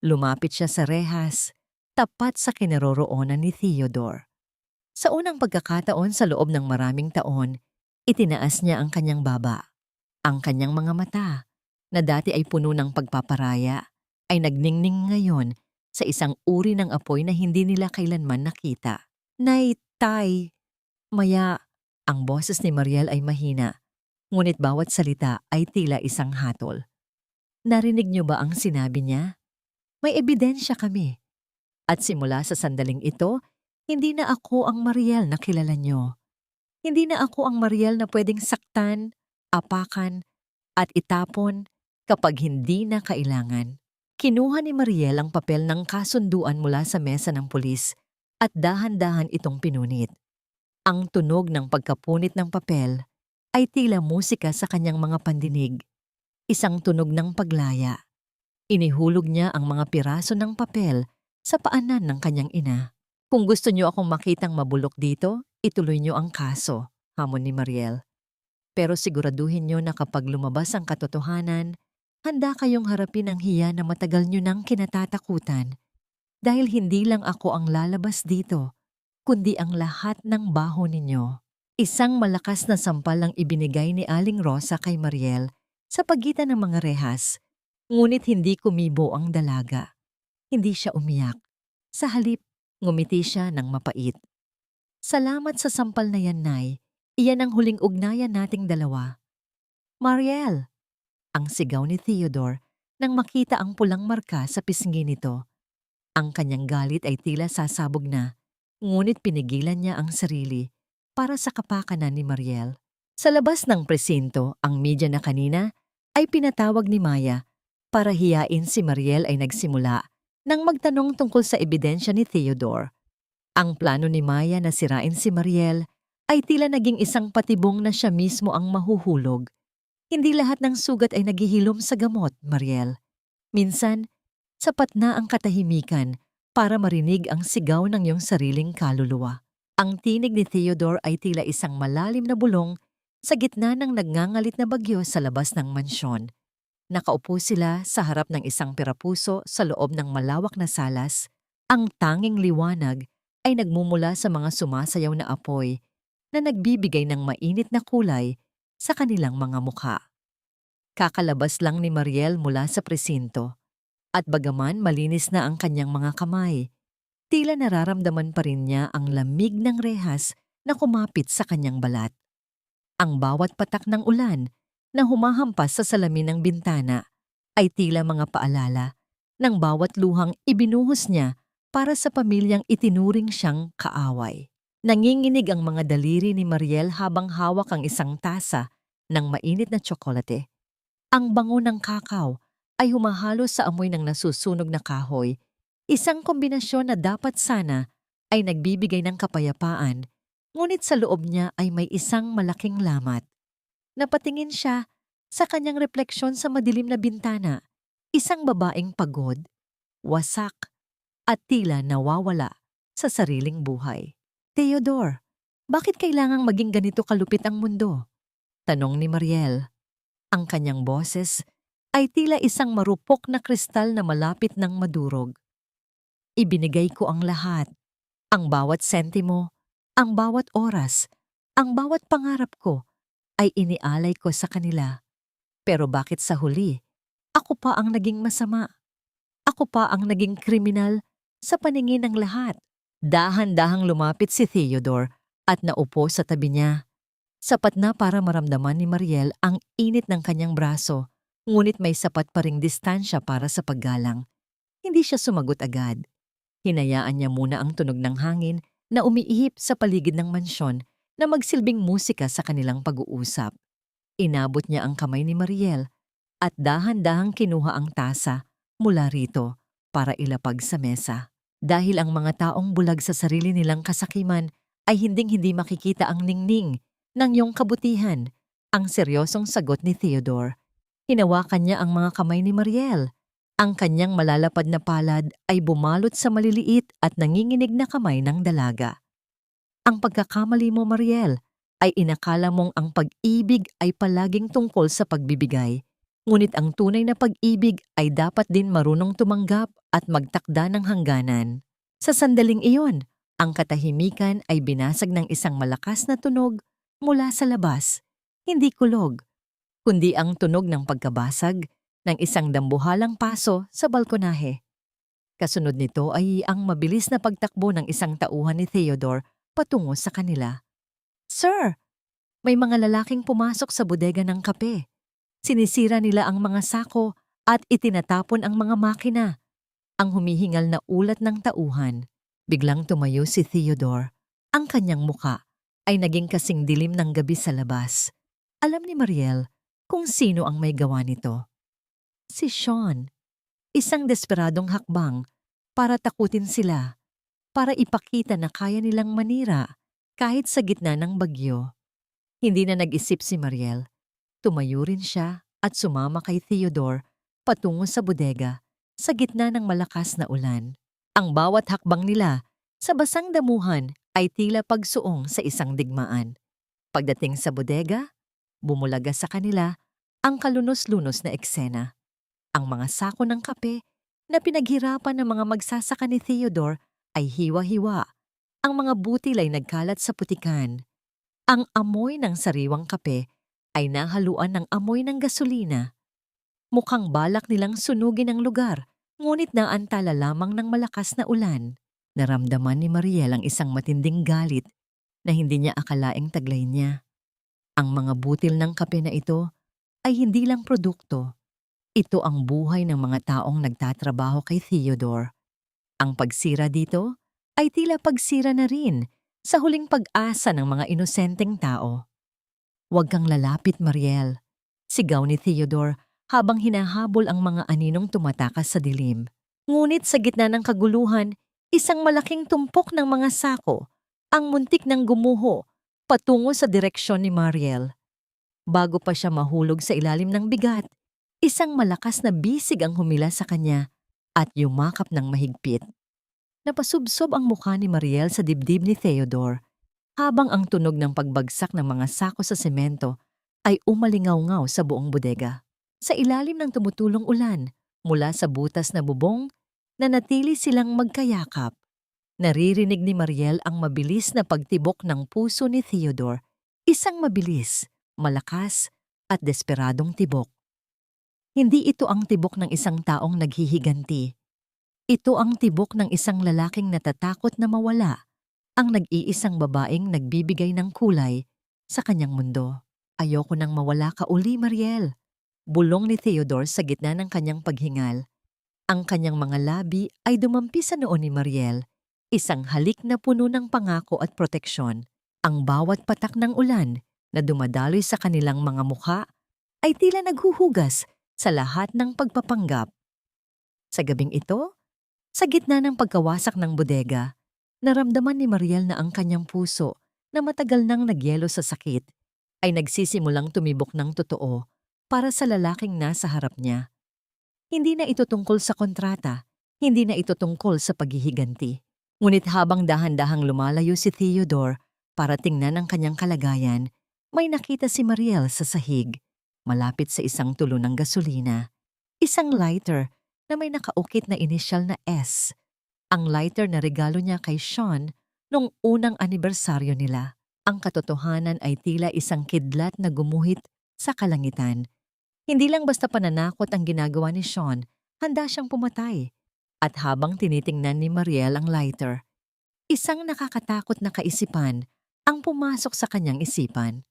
Lumapit siya sa rehas, tapat sa kinaroroonan ni Theodore. Sa unang pagkakataon sa loob ng maraming taon, itinaas niya ang kanyang baba. Ang kanyang mga mata, na dati ay puno ng pagpaparaya, ay nagningning ngayon sa isang uri ng apoy na hindi nila kailanman nakita. Nay, Tay, Maya. Ang boses ni Mariel ay mahina, ngunit bawat salita ay tila isang hatol. Narinig niyo ba ang sinabi niya? May ebidensya kami. At simula sa sandaling ito, hindi na ako ang Mariel na kilala niyo. Hindi na ako ang Mariel na pwedeng saktan, apakan, at itapon kapag hindi na kailangan. Kinuha ni Mariel ang papel ng kasunduan mula sa mesa ng pulis at dahan-dahan itong pinunit. Ang tunog ng pagkapunit ng papel ay tila musika sa kanyang mga pandinig, isang tunog ng paglaya. Inihulog niya ang mga piraso ng papel sa paanan ng kanyang ina. Kung gusto niyo akong makitang mabulok dito, ituloy niyo ang kaso, hamon ni Mariel. Pero siguraduhin niyo na kapag lumabas ang katotohanan, handa kayong harapin ang hiya na matagal niyo nang kinatatakutan. Dahil hindi lang ako ang lalabas dito, kundi ang lahat ng baho ninyo. Isang malakas na sampal ang ibinigay ni Aling Rosa kay Mariel sa pagitan ng mga rehas, ngunit hindi kumibo ang dalaga. Hindi siya umiyak. Sa halip, ngumiti siya ng mapait. Salamat sa sampal na yan, Nay. Iyan ang huling ugnayan nating dalawa. Mariel! Ang sigaw ni Theodore nang makita ang pulang marka sa pisngi nito. Ang kanyang galit ay tila sasabog na, ngunit pinigilan niya ang sarili para sa kapakanan ni Mariel. Sa labas ng presinto, ang media na kanina ay pinatawag ni Maya para hiyain si Mariel ay nagsimula nang magtanong tungkol sa ebidensya ni Theodore. Ang plano ni Maya na sirain si Mariel ay tila naging isang patibong na siya mismo ang mahuhulog. Hindi lahat ng sugat ay naghihilom sa gamot, Mariel. Minsan, sapat na ang katahimikan para marinig ang sigaw ng iyong sariling kaluluwa. Ang tinig ni Theodore ay tila isang malalim na bulong sa gitna ng nagngangalit na bagyo sa labas ng mansyon. Nakaupo sila sa harap ng isang pirapuso sa loob ng malawak na salas. Ang tanging liwanag ay nagmumula sa mga sumasayaw na apoy na nagbibigay ng mainit na kulay sa kanilang mga mukha. Kakalabas lang ni Mariel mula sa presinto at bagaman malinis na ang kanyang mga kamay, tila nararamdaman pa rin niya ang lamig ng rehas na kumapit sa kanyang balat. Ang bawat patak ng ulan na humahampas sa salamin ng bintana ay tila mga paalala ng bawat luhang ibinuhos niya para sa pamilyang itinuring siyang kaaway. Nanginginig ang mga daliri ni Mariel habang hawak ang isang tasa ng mainit na tsokolate. Ang bango ng kakao ay humahalo sa amoy ng nasusunog na kahoy, isang kombinasyon na dapat sana ay nagbibigay ng kapayapaan, ngunit sa loob niya ay may isang malaking lamat. Napatingin siya sa kanyang refleksyon sa madilim na bintana, isang babaeng pagod, wasak, at tila nawawala sa sariling buhay. Theodore, bakit kailangang maging ganito kalupit ang mundo? Tanong ni Mariel. Ang kanyang boses ay tila isang marupok na kristal na malapit ng madurog. Ibinigay ko ang lahat, ang bawat sentimo, ang bawat oras, ang bawat pangarap ko ay inialay ko sa kanila. Pero bakit sa huli, ako pa ang naging masama? Ako pa ang naging kriminal sa paningin ng lahat. Dahan-dahang lumapit si Theodore at naupo sa tabi niya. Sapat na para maramdaman ni Mariel ang init ng kanyang braso, ngunit may sapat pa ring distansya para sa paggalang. Hindi siya sumagot agad. Hinayaan niya muna ang tunog ng hangin na umiihip sa paligid ng mansyon na magsilbing musika sa kanilang pag-uusap. Inabot niya ang kamay ni Mariel at dahan-dahang kinuha ang tasa mula rito para ilapag sa mesa. Dahil ang mga taong bulag sa sarili nilang kasakiman ay hinding-hindi makikita ang ningning ng iyong kabutihan, ang seryosong sagot ni Theodore. Hinawakan niya ang mga kamay ni Mariel. Ang kanyang malalapad na palad ay bumalot sa maliliit at nanginginig na kamay ng dalaga. Ang pagkakamali mo, Mariel, ay inakala mong ang pag-ibig ay palaging tungkol sa pagbibigay. Ngunit ang tunay na pag-ibig ay dapat din marunong tumanggap at magtakda ng hangganan. Sa sandaling iyon, ang katahimikan ay binasag ng isang malakas na tunog mula sa labas. Hindi kulog, kundi ang tunog ng pagkabasag ng isang dambuhalang paso sa balkonahe. Kasunod nito ay ang mabilis na pagtakbo ng isang tauhan ni Theodore patungo sa kanila. Sir, may mga lalaking pumasok sa bodega ng kape. Sinisira nila ang mga sako at itinatapon ang mga makina. Ang humihingal na ulat ng tauhan. Biglang tumayo si Theodore. Ang kanyang muka ay naging kasing dilim ng gabi sa labas. Alam ni Mariel kung sino ang may gawa nito. Si Sean, isang desperadong hakbang para takutin sila, para ipakita na kaya nilang manira kahit sa gitna ng bagyo. Hindi na nag-isip si Mariel. Tumayo rin siya at sumama kay Theodore patungo sa bodega sa gitna ng malakas na ulan. Ang bawat hakbang nila sa basang damuhan ay tila pagsuong sa isang digmaan. Pagdating sa bodega, bumulaga sa kanila ang kalunos-lunos na eksena. Ang mga sako ng kape na pinaghirapan ng mga magsasaka ni Theodore ay hiwa-hiwa. Ang mga butil ay nagkalat sa putikan. Ang amoy ng sariwang kape ay nahaluan ng amoy ng gasolina. Mukhang balak nilang sunugin ang lugar, ngunit naantala lamang ng malakas na ulan. Naramdaman ni Mariel ang isang matinding galit na hindi niya akalaing taglay niya. Ang mga butil ng kape na ito ay hindi lang produkto. Ito ang buhay ng mga taong nagtatrabaho kay Theodore. Ang pagsira dito ay tila pagsira na rin sa huling pag-asa ng mga inosenteng tao. "Huwag kang lalapit, Mariel," sigaw ni Theodore habang hinahabol ang mga aninong tumatakas sa dilim. Ngunit sa gitna ng kaguluhan, isang malaking tumpok ng mga sako ang muntik ng gumuho patungo sa direksyon ni Mariel. Bago pa siya mahulog sa ilalim ng bigat, isang malakas na bisig ang humila sa kanya at yumakap ng mahigpit. Napasubsob ang mukha ni Mariel sa dibdib ni Theodore habang ang tunog ng pagbagsak ng mga sako sa semento ay umalingaw-ngaw sa buong bodega. Sa ilalim ng tumutulong ulan, mula sa butas na bubong, nanatili silang magkayakap. Naririnig ni Mariel ang mabilis na pagtibok ng puso ni Theodore, isang mabilis, malakas at desperadong tibok. Hindi ito ang tibok ng isang taong naghihiganti. Ito ang tibok ng isang lalaking natatakot na mawala, ang nag-iisang babaeng nagbibigay ng kulay sa kanyang mundo. "Ayoko nang mawala ka uli, Mariel," bulong ni Theodore sa gitna ng kanyang paghingal. Ang kanyang mga labi ay dumampi sa noo ni Mariel, isang halik na puno ng pangako at proteksyon. Ang bawat patak ng ulan na dumadaloy sa kanilang mga mukha ay tila naghuhugas sa lahat ng pagpapanggap. Sa gabing ito, sa gitna ng pagkawasak ng bodega, naramdaman ni Mariel na ang kanyang puso na matagal nang nagyelo sa sakit ay nagsisimulang tumibok ng totoo para sa lalaking nasa harap niya. Hindi na ito tungkol sa kontrata, hindi na ito tungkol sa paghihiganti. Ngunit habang dahan-dahang lumalayo si Theodore para tingnan ang kanyang kalagayan, may nakita si Mariel sa sahig, malapit sa isang tulo ng gasolina. Isang lighter na may nakaukit na inisyal na S. Ang lighter na regalo niya kay Sean nung unang anibersaryo nila. Ang katotohanan ay tila isang kidlat na gumuhit sa kalangitan. Hindi lang basta pananakot ang ginagawa ni Sean, handa siyang pumatay. At habang tinitingnan ni Mariel ang lighter, isang nakakatakot na kaisipan ang pumasok sa kanyang isipan.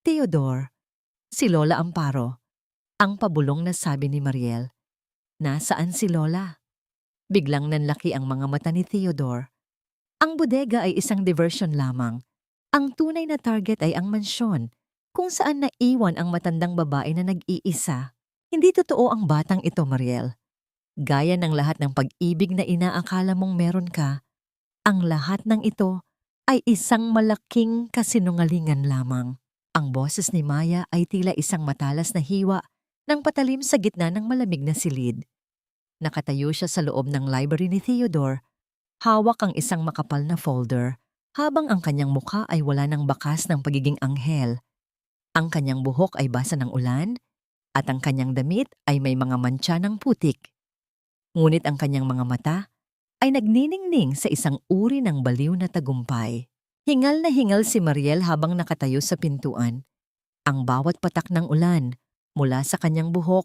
"Theodore, si Lola Amparo," ang pabulong na sabi ni Mariel. "Nasaan si Lola?" Biglang nanlaki ang mga mata ni Theodore. Ang bodega ay isang diversion lamang. Ang tunay na target ay ang mansyon, kung saan naiwan ang matandang babae na nag-iisa. Hindi totoo ang batang ito, Mariel. Gaya ng lahat ng pag-ibig na inaakala mong meron ka, ang lahat ng ito ay isang malaking kasinungalingan lamang. Ang boses ni Maya ay tila isang matalas na hiwa ng patalim sa gitna ng malamig na silid. Nakatayo siya sa loob ng library ni Theodore, hawak ang isang makapal na folder, habang ang kanyang mukha ay wala ng bakas ng pagiging anghel. Ang kanyang buhok ay basa ng ulan, at ang kanyang damit ay may mga mantsa ng putik. Ngunit ang kanyang mga mata ay nagniningning sa isang uri ng baliw na tagumpay. Hingal na hingal si Mariel habang nakatayo sa pintuan. Ang bawat patak ng ulan mula sa kanyang buhok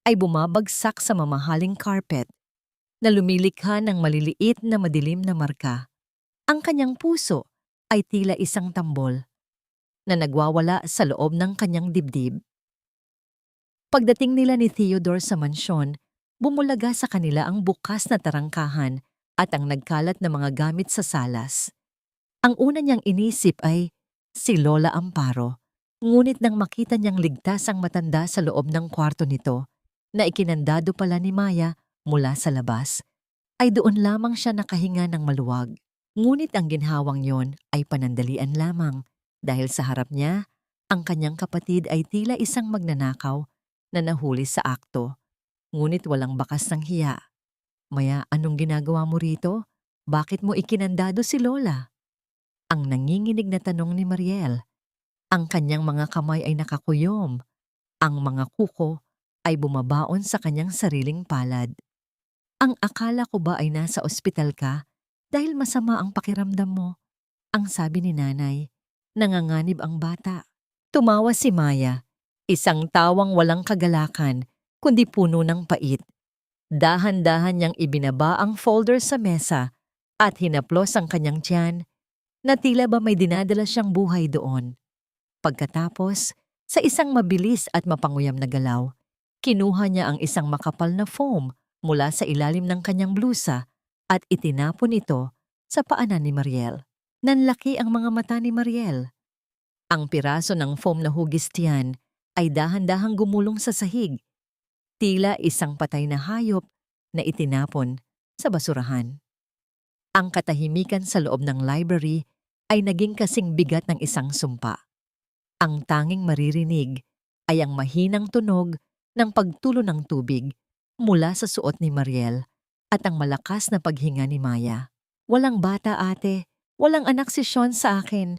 ay bumabagsak sa mamahaling carpet na lumilikha ng maliliit na madilim na marka. Ang kanyang puso ay tila isang tambol na nagwawala sa loob ng kanyang dibdib. Pagdating nila ni Theodore sa mansyon, bumulaga sa kanila ang bukas na tarangkahan at ang nagkalat na mga gamit sa salas. Ang una niyang inisip ay si Lola Amparo, Ngunit nang makita niyang ligtas ang matanda sa loob ng kwarto nito, na ikinandado pala ni Maya mula sa labas, ay doon lamang siya nakahinga ng maluwag. Ngunit ang ginhawang yon ay panandalian lamang dahil sa harap niya, ang kanyang kapatid ay tila isang magnanakaw na nahuli sa akto. Ngunit walang bakas ng hiya. Maya, anong ginagawa mo rito? Bakit mo ikinandado si Lola? Ang nanginginig na tanong ni Mariel. Ang kanyang mga kamay ay nakakuyom. Ang mga kuko ay bumabaon sa kanyang sariling palad. Ang akala ko ba ay nasa ospital ka dahil masama ang pakiramdam mo? Ang sabi ni nanay. Nanganganib ang bata. Tumawa si Maya. Isang tawang walang kagalakan, kundi puno ng pait. Dahan-dahan niyang ibinaba ang folder sa mesa at hinaplos ang kanyang tiyan na tila ba may dinadala siyang buhay doon. Pagkatapos, sa isang mabilis at mapanguyam na galaw, kinuha niya ang isang makapal na foam mula sa ilalim ng kanyang blusa at itinapon ito sa paanan ni Mariel. Nanlaki ang mga mata ni Mariel. Ang piraso ng foam na hugis tiyan ay dahan-dahang gumulong sa sahig, tila isang patay na hayop na itinapon sa basurahan. Ang katahimikan sa loob ng library ay naging kasing bigat ng isang sumpa. Ang tanging maririnig ay ang mahinang tunog ng pagtulo ng tubig mula sa suot ni Mariel at ang malakas na paghinga ni Maya. Walang bata, ate. Walang anak si Sean sa akin.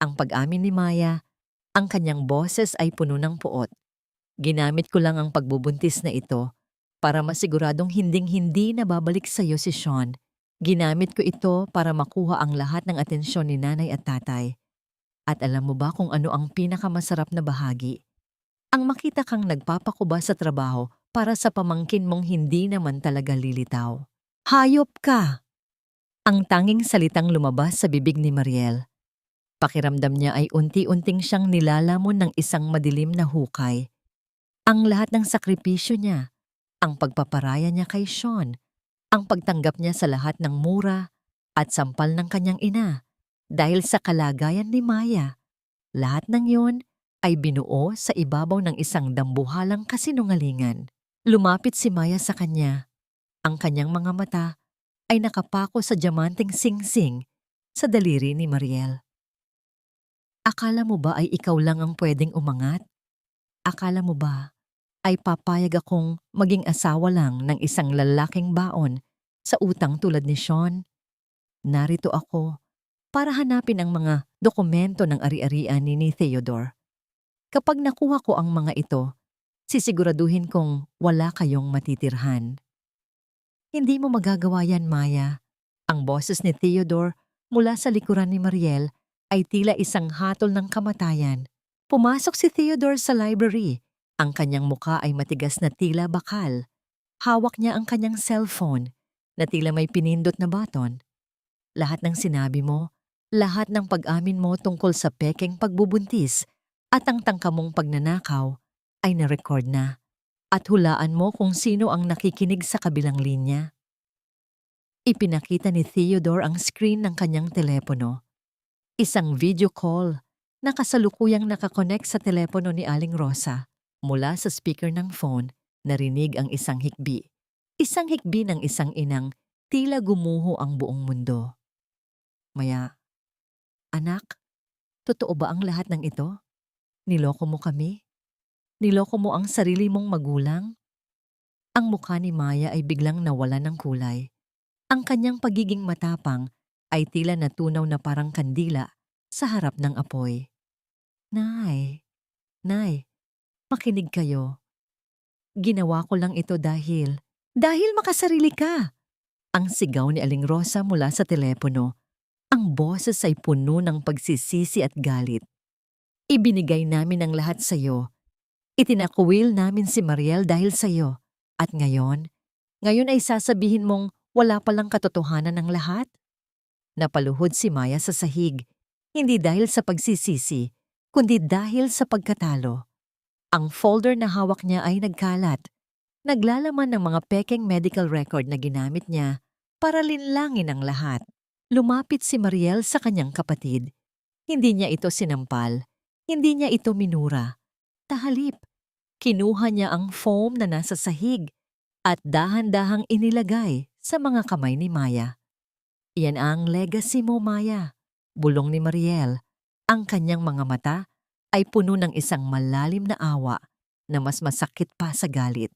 Ang pag-amin ni Maya, ang kanyang boses ay puno ng puot. Ginamit ko lang ang pagbubuntis na ito para masiguradong hinding-hindi na babalik sa iyo si Sean. Ginamit ko ito para makuha ang lahat ng atensyon ni nanay at tatay. At alam mo ba kung ano ang pinakamasarap na bahagi? Ang makita kang nagpapakuba sa trabaho para sa pamangkin mong hindi naman talaga lilitaw. Hayop ka! Ang tanging salitang lumabas sa bibig ni Mariel. Pakiramdam niya ay unti-unting siyang nilalamon ng isang madilim na hukay. Ang lahat ng sakripisyo niya, ang pagpaparaya niya kay Sean, ang pagtanggap niya sa lahat ng mura at sampal ng kanyang ina dahil sa kalagayan ni Maya. Lahat ng yon ay binuo sa ibabaw ng isang dambuhalang kasinungalingan. Lumapit si Maya sa kanya. Ang kanyang mga mata ay nakapako sa diamanteng singsing sa daliri ni Mariel. Akala mo ba ay ikaw lang ang pwedeng umangat? Akala mo ba ay papayag akong maging asawa lang ng isang lalaking baon sa utang tulad ni Sean? Narito ako para hanapin ang mga dokumento ng ari-arian ni Theodore. Kapag nakuha ko ang mga ito, sisiguraduhin kong wala kayong matitirhan. Hindi mo magagawa yan, Maya. Ang boses ni Theodore mula sa likuran ni Mariel ay tila isang hatol ng kamatayan. Pumasok si Theodore sa library. Ang kanyang muka ay matigas na tila bakal. Hawak niya ang kanyang cellphone na tila may pinindot na button. Lahat ng sinabi mo, lahat ng pag-amin mo tungkol sa pekeng pagbubuntis at ang tangkamong pagnanakaw ay na-record na. At hulaan mo kung sino ang nakikinig sa kabilang linya. Ipinakita ni Theodore ang screen ng kanyang telepono. Isang video call na kasalukuyang nakakonect sa telepono ni Aling Rosa. Mula sa speaker ng phone, narinig ang isang hikbi. Isang hikbi ng isang inang tila gumuho ang buong mundo. Maya, anak, totoo ba ang lahat ng ito? Niloko mo kami? Niloko mo ang sarili mong magulang? Ang mukha ni Maya ay biglang nawala ng kulay. Ang kanyang pagiging matapang ay tila natunaw na parang kandila sa harap ng apoy. Nay, makinig kayo. Ginawa ko lang ito dahil makasarili ka. Ang sigaw ni Aling Rosa mula sa telepono. Ang boses ay puno ng pagsisisi at galit. Ibinigay namin ang lahat sa iyo. Itinakwil namin si Mariel dahil sa iyo. At ngayon ay sasabihin mong wala palang katotohanan ng lahat? Napaluhod si Maya sa sahig, hindi dahil sa pagsisisi, kundi dahil sa pagkatalo. Ang folder na hawak niya ay nagkalat. Naglalaman ng mga pekeng medical record na ginamit niya para linlangin ang lahat. Lumapit si Mariel sa kanyang kapatid. Hindi niya ito sinampal. Hindi niya ito minura. Tahalip, kinuha niya ang foam na nasa sahig at dahan-dahang inilagay sa mga kamay ni Maya. Iyan ang legacy mo, Maya. Bulong ni Mariel. Ang kanyang mga mata ay puno ng isang malalim na awa na mas masakit pa sa galit.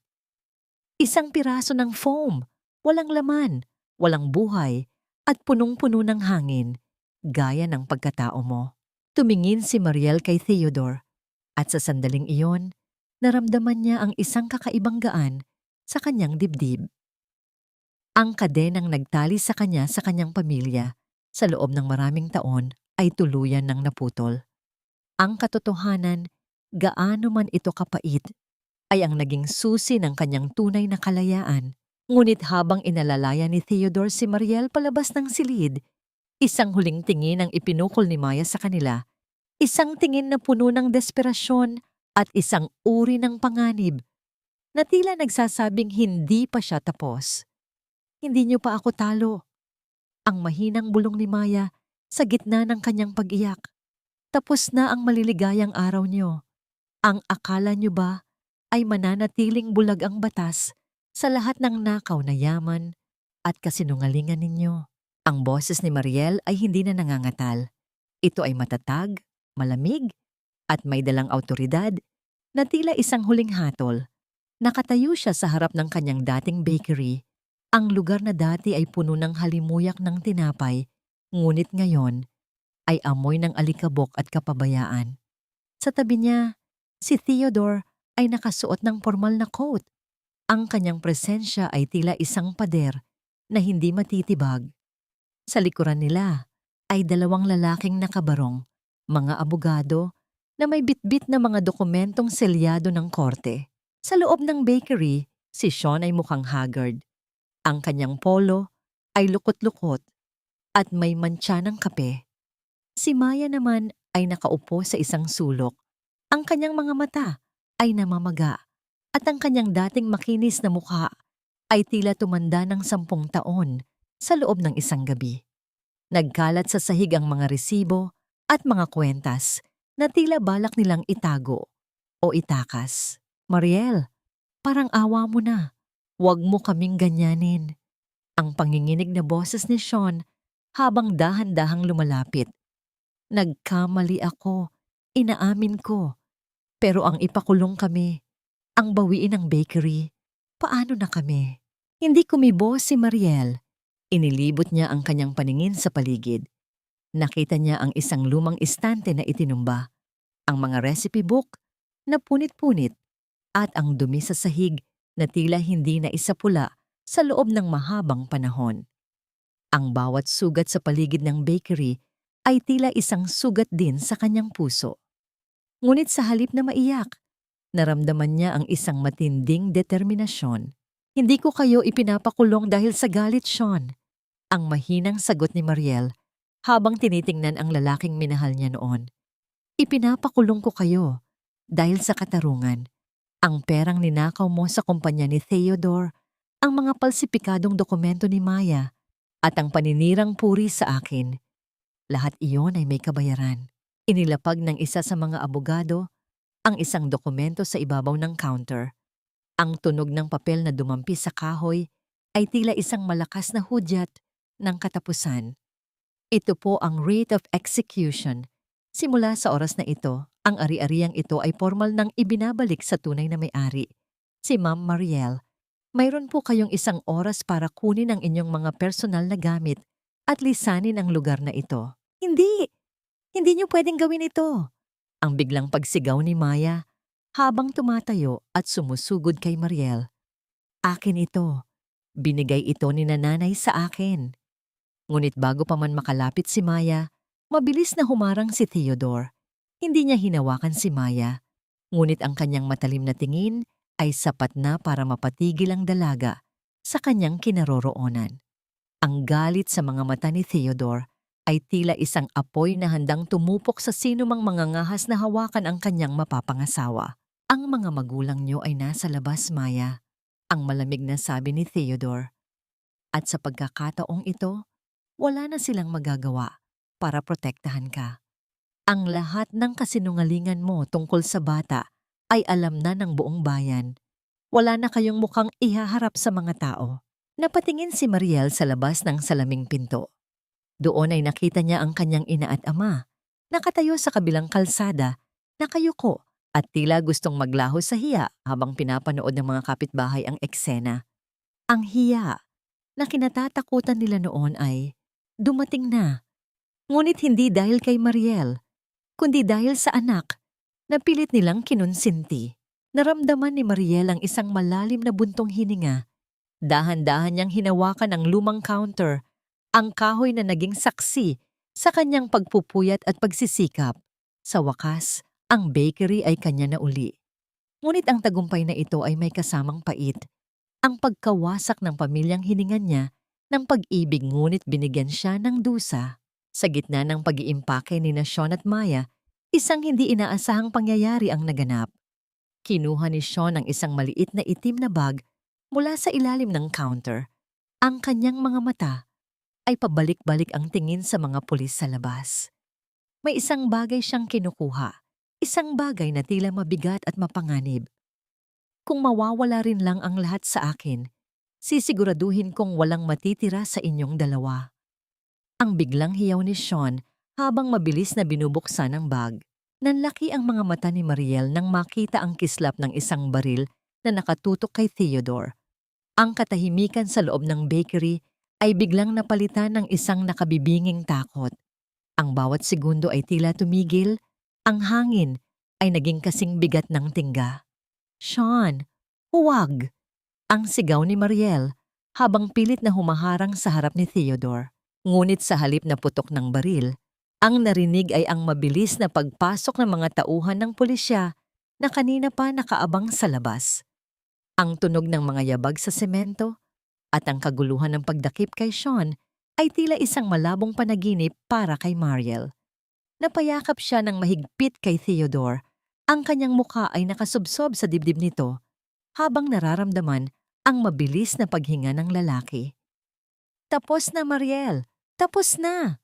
Isang piraso ng foam, walang laman, walang buhay, at punong-puno ng hangin, gaya ng pagkatao mo. Tumingin si Mariel kay Theodore, at sa sandaling iyon, naramdaman niya ang isang kakaibang gaan sa kanyang dibdib. Ang kadenang nagtali sa kanyang pamilya sa loob ng maraming taon ay tuluyan ng naputol. Ang katotohanan, gaano man ito kapait, ay ang naging susi ng kanyang tunay na kalayaan. Ngunit habang inalalaya ni Theodore si Mariel palabas ng silid, isang huling tingin ang ipinukol ni Maya sa kanila. Isang tingin na puno ng desperasyon at isang uri ng panganib na tila nagsasabing hindi pa siya tapos. Hindi niyo pa ako talo. Ang mahinang bulong ni Maya sa gitna ng kanyang pag-iyak. Tapos na ang maliligayang araw niyo. Ang akala niyo ba ay mananatiling bulag ang batas sa lahat ng nakaw na yaman at kasinungalingan ninyo? Ang boses ni Mariel ay hindi na nangangatal. Ito ay matatag, malamig, at may dalang awtoridad na tila isang huling hatol. Nakatayo siya sa harap ng kanyang dating bakery. Ang lugar na dati ay puno ng halimuyak ng tinapay, ngunit ngayon ay amoy ng alikabok at kapabayaan. Sa tabi niya, si Theodore ay nakasuot ng formal na coat. Ang kanyang presensya ay tila isang pader na hindi matitibag. Sa likuran nila ay dalawang lalaking nakabarong, mga abogado na may bitbit na mga dokumentong selyado ng korte. Sa loob ng bakery, si Sean ay mukhang haggard. Ang kanyang polo ay lukot-lukot at may mantsa ng kape. Si Maya naman ay nakaupo sa isang sulok. Ang kanyang mga mata ay namamaga at ang kanyang dating makinis na mukha ay tila tumanda ng 10 taon sa loob ng isang gabi. Nagkalat sa sahig ang mga resibo at mga kwentas na tila balak nilang itago o itakas. Mariel, parang awa mo na. Huwag mo kaming ganyanin. Ang panginginig na boses ni Sean habang dahan-dahang lumalapit. Nagkamali ako, inaamin ko. Pero ang ipakulong kami, ang bawiin ng bakery, paano na kami? Hindi kumibo si Mariel. Inilibot niya ang kanyang paningin sa paligid. Nakita niya ang isang lumang istante na itinumba, ang mga recipe book na punit-punit, at ang dumi sa sahig na tila hindi na isapula sa loob ng mahabang panahon. Ang bawat sugat sa paligid ng bakery ay tila isang sugat din sa kanyang puso. Ngunit sa halip na maiyak, naramdaman niya ang isang matinding determinasyon. Hindi ko kayo ipinapakulong dahil sa galit, Sean. Ang mahinang sagot ni Mariel habang tinitingnan ang lalaking minahal niya noon. Ipinapakulong ko kayo dahil sa katarungan. Ang perang ninakaw mo sa kumpanya ni Theodore, ang mga palsipikadong dokumento ni Maya, at ang paninirang puri sa akin. Lahat iyon ay may kabayaran. Inilapag ng isa sa mga abogado ang isang dokumento sa ibabaw ng counter. Ang tunog ng papel na dumampi sa kahoy ay tila isang malakas na hudyat ng katapusan. Ito po ang rate of execution. Simula sa oras na ito, ang ari-ariang ito ay formal nang ibinabalik sa tunay na may-ari, si Ma'am Mariel. Mayroon po kayong 1 oras para kunin ang inyong mga personal na gamit at lisanin ang lugar na ito. Hindi! Hindi niyo pwedeng gawin ito! Ang biglang pagsigaw ni Maya habang tumatayo at sumusugod kay Mariel. Akin ito. Binigay ito ni nanay sa akin. Ngunit bago pa man makalapit si Maya, mabilis na humarang si Theodore. Hindi niya hinawakan si Maya, ngunit ang kanyang matalim na tingin ay sapat na para mapatigil ang dalaga sa kanyang kinaroroonan. Ang galit sa mga mata ni Theodore ay tila isang apoy na handang tumupok sa sinumang mangangahas na hawakan ang kanyang mapapangasawa. Ang mga magulang niyo ay nasa labas, Maya, ang malamig na sabi ni Theodore. At sa pagkakataong ito, wala na silang magagawa para protektahan ka. Ang lahat ng kasinungalingan mo tungkol sa bata ay alam na ng buong bayan. Wala na kayong mukhang ihaharap sa mga tao. Napatingin si Mariel sa labas ng salaming pinto. Doon ay nakita niya ang kanyang ina at ama. Nakatayo sa kabilang kalsada, nakayuko at tila gustong maglaho sa hiya habang pinapanood ng mga kapitbahay ang eksena. Ang hiya na kinatatakutan nila noon ay dumating na. Ngunit hindi dahil kay Mariel, kundi dahil sa anak na pilit nilang kinonsinti. Naramdaman ni Mariel ang isang malalim na buntong hininga. Dahan-dahan niyang hinawakan ang lumang counter, ang kahoy na naging saksi sa kanyang pagpupuyat at pagsisikap. Sa wakas, ang bakery ay kanya na uli. Ngunit ang tagumpay na ito ay may kasamang pait. Ang pagkawasak ng pamilyang hiningan niya ng pag-ibig ngunit binigyan siya ng dusa. Sa gitna ng pag-iimpake ni Sean at Maya, isang hindi inaasahang pangyayari ang naganap. Kinuha ni Sean ang isang maliit na itim na bag mula sa ilalim ng counter. Ang kanyang mga mata ay pabalik-balik ang tingin sa mga pulis sa labas. May isang bagay siyang kinukuha, isang bagay na tila mabigat at mapanganib. Kung mawawala rin lang ang lahat sa akin, sisiguraduhin kong walang matitira sa inyong dalawa. Ang biglang hiyaw ni Sean habang mabilis na binubuksan ang bag. Nanlaki ang mga mata ni Mariel nang makita ang kislap ng isang baril na nakatutok kay Theodore. Ang katahimikan sa loob ng bakery ay biglang napalitan ng isang nakabibinging takot. Ang bawat segundo ay tila tumigil, ang hangin ay naging kasing bigat ng tingga. "Sean, huwag!" Ang sigaw ni Mariel habang pilit na humaharang sa harap ni Theodore. Ngunit sa halip na putok ng baril, ang narinig ay ang mabilis na pagpasok ng mga tauhan ng pulisya na kanina pa nakaabang sa labas. Ang tunog ng mga yabag sa semento at ang kaguluhan ng pagdakip kay Sean ay tila isang malabong panaginip para kay Mariel. Napayakap siya ng mahigpit kay Theodore. Ang kanyang mukha ay nakasubsob sa dibdib nito habang nararamdaman ang mabilis na paghinga ng lalaki. "Tapos na, Mariel! Tapos na!"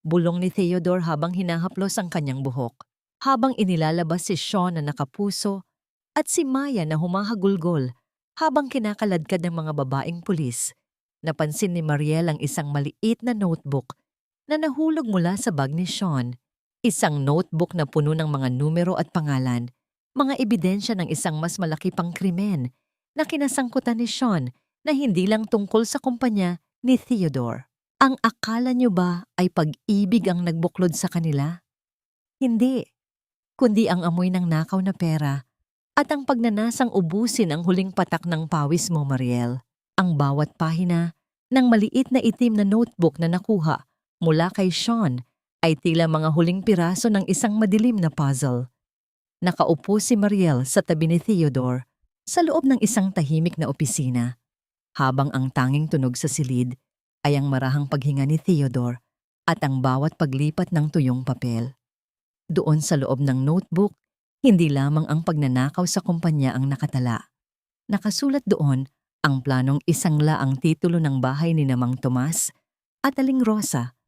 Bulong ni Theodore habang hinahaplos ang kanyang buhok. Habang inilalabas si Sean na nakapuso at si Maya na humahagulgol habang kinakaladkad ng mga babaeng pulis, napansin ni Mariel ang isang maliit na notebook na nahulog mula sa bag ni Sean. Isang notebook na puno ng mga numero at pangalan, mga ebidensya ng isang mas malaki pang krimen na kinasangkutan ni Sean na hindi lang tungkol sa kumpanya ni Theodore. Ang akala niyo ba ay pag-ibig ang nagbuklod sa kanila? Hindi, kundi ang amoy ng nakaw na pera at ang pagnanasang ubusin ang huling patak ng pawis mo, Mariel. Ang bawat pahina ng maliit na itim na notebook na nakuha mula kay Sean ay tila mga huling piraso ng isang madilim na puzzle. Nakaupo si Mariel sa tabi ni Theodore sa loob ng isang tahimik na opisina, habang ang tanging tunog sa silid ay ang marahang paghinga ni Theodore at ang bawat paglipat ng tuyong papel. Doon sa loob ng notebook, hindi lamang ang pagnanakaw sa kumpanya ang nakatala. Nakasulat doon ang planong isangla ang titulo ng bahay ni Mang Tomas at Aling Rosa,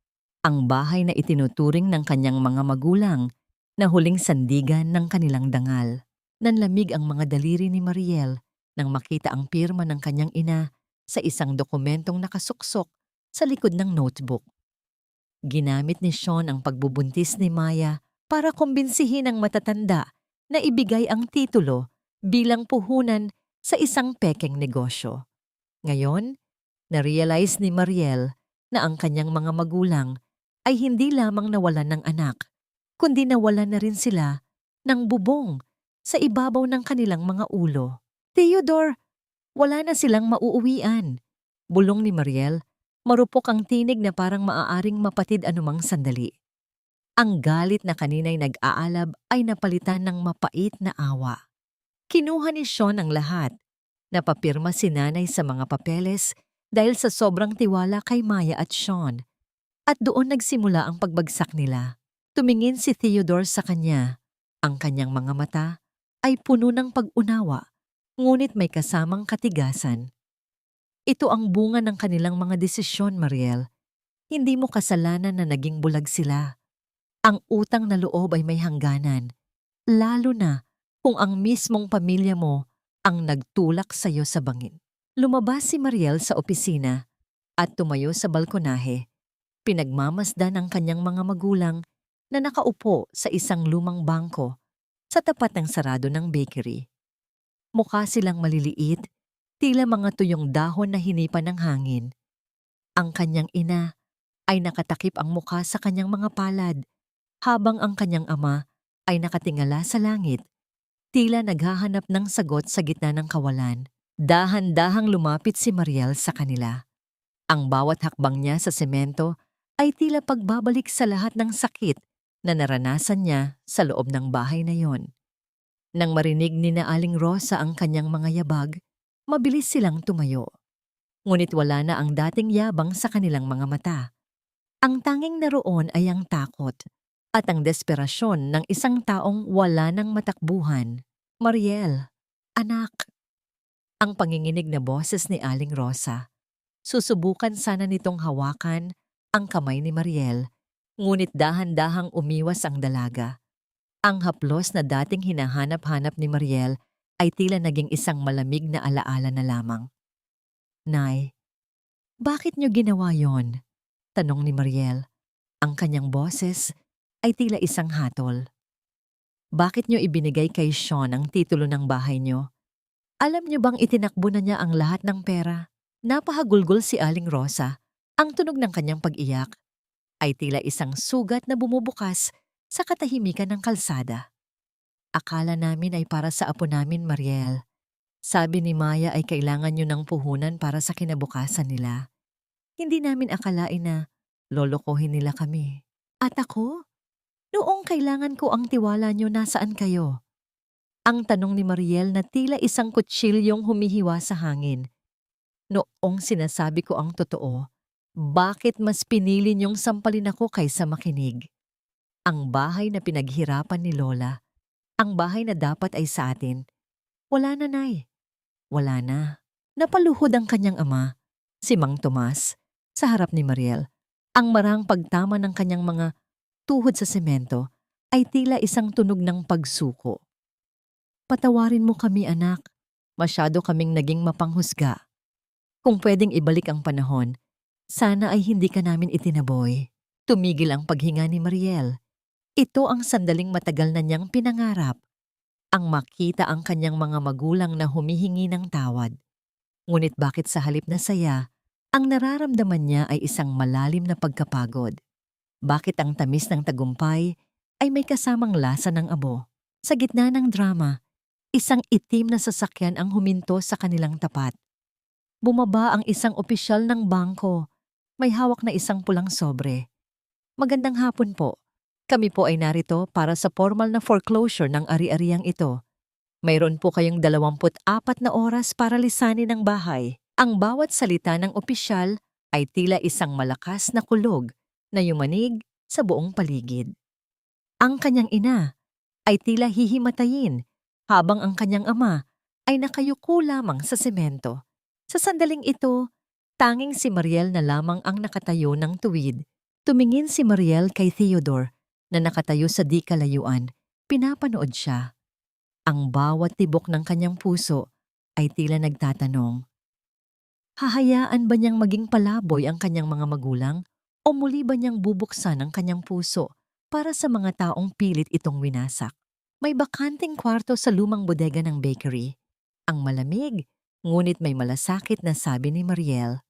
ang bahay na itinuturing ng kanyang mga magulang na huling sandigan ng kanilang dangal. Nanlamig ang mga daliri ni Mariel nang makita ang pirma ng kanyang ina sa isang dokumentong nakasuksok sa likod ng notebook. Ginamit ni Sean ang pagbubuntis ni Maya para kumbinsihin ang matatanda na ibigay ang titulo bilang puhunan sa isang pekeng negosyo. Ngayon, na-realize ni Mariel na ang kanyang mga magulang ay hindi lamang nawalan ng anak, kundi nawalan na rin sila ng bubong sa ibabaw ng kanilang mga ulo. "Theodore, wala na silang mauuwian," bulong ni Mariel. Marupok ang tinig na parang maaaring mapatid anumang sandali. Ang galit na kanina'y nag-aalab ay napalitan ng mapait na awa. Kinuha ni Sean ang lahat. Napapirma si nanay sa mga papeles dahil sa sobrang tiwala kay Maya at Sean. At doon nagsimula ang pagbagsak nila. Tumingin si Theodore sa kanya. Ang kanyang mga mata ay puno ng pag-unawa, ngunit may kasamang katigasan. Ito ang bunga ng kanilang mga desisyon, Mariel. Hindi mo kasalanan na naging bulag sila. Ang utang na loob ay may hangganan, lalo na kung ang mismong pamilya mo ang nagtulak sa'yo sa bangin. Lumabas si Mariel sa opisina at tumayo sa balkonahe. Pinagmamasdan ang kanyang mga magulang na nakaupo sa isang lumang bangko sa tapat ng sarado ng bakery. Mukha silang maliliit, tila mga tuyong dahon na hinipan ng hangin. Ang kanyang ina ay nakatakip ang mukha sa kanyang mga palad, habang ang kanyang ama ay nakatingala sa langit, tila naghahanap ng sagot sa gitna ng kawalan. Dahan-dahang lumapit si Mariel sa kanila. Ang bawat hakbang niya sa semento ay tila pagbabalik sa lahat ng sakit na naranasan niya sa loob ng bahay na yon. Nang marinig ni na Aling Rosa ang kanyang mga yabag, mabilis silang tumayo. Ngunit wala na ang dating yabang sa kanilang mga mata. Ang tanging naroon ay ang takot at ang desperasyon ng isang taong wala ng matakbuhan. Mariel, anak. Ang panginginig na boses ni Aling Rosa. Susubukan sana nitong hawakan ang kamay ni Mariel, ngunit dahan-dahang umiwas ang dalaga. Ang haplos na dating hinahanap-hanap ni Mariel ay tila naging isang malamig na alaala na lamang. Nay, bakit niyo ginawa yon? Tanong ni Mariel. Ang kanyang boses ay tila isang hatol. Bakit niyo ibinigay kay Sean ang titulo ng bahay niyo? Alam niyo bang itinakbo na niya ang lahat ng pera? Napahagulgol si Aling Rosa. Ang tunog ng kanyang pag-iyak ay tila isang sugat na bumubukas sa katahimikan ng kalsada. Akala namin ay para sa apo namin, Mariel. Sabi ni Maya ay kailangan niyo ng puhunan para sa kinabukasan nila. Hindi namin akalain na lolokohin nila kami. At ako? Noong kailangan ko ang tiwala niyo, nasaan kayo? Ang tanong ni Mariel na tila isang kutsilyong humihiwa sa hangin. Noong sinasabi ko ang totoo, bakit mas pinili niyong sampalin ako kaysa makinig? Ang bahay na pinaghirapan ni Lola, ang bahay na dapat ay sa atin. Wala na, Nay. Wala na. Napaluhod ang kanyang ama, si Mang Tomas, sa harap ni Mariel. Ang marang pagtama ng kanyang mga tuhod sa semento ay tila isang tunog ng pagsuko. Patawarin mo kami, anak. Masyado kaming naging mapanghusga. Kung pwedeng ibalik ang panahon, sana ay hindi ka namin itinaboy. Tumigil ang paghinga ni Mariel. Ito ang sandaling matagal na niyang pinangarap. Ang makita ang kanyang mga magulang na humihingi ng tawad. Ngunit bakit sa halip na saya, ang nararamdaman niya ay isang malalim na pagkapagod? Bakit ang tamis ng tagumpay ay may kasamang lasa ng abo? Sa gitna ng drama, isang itim na sasakyan ang huminto sa kanilang tapat. Bumaba ang isang opisyal ng bangko. May hawak na isang pulang sobre. Magandang hapon po. Kami po ay narito para sa formal na foreclosure ng ari-ariang ito. Mayroon po kayong 24 na oras para lisanin ang bahay. Ang bawat salita ng opisyal ay tila isang malakas na kulog na yumanig sa buong paligid. Ang kanyang ina ay tila hihimatayin habang ang kanyang ama ay nakayuko lamang sa semento. Sa sandaling ito, tanging si Mariel na lamang ang nakatayo ng tuwid. Tumingin si Mariel kay Theodore na nakatayo sa di kalayuan. Pinapanood siya. Ang bawat tibok ng kanyang puso ay tila nagtatanong, hahayaan ba niyang maging palaboy ang kanyang mga magulang o muli ba niyang bubuksan ang kanyang puso para sa mga taong pilit itong winasak? May bakanting kwarto sa lumang bodega ng bakery. Ang malamig, ngunit may malasakit na sabi ni Mariel.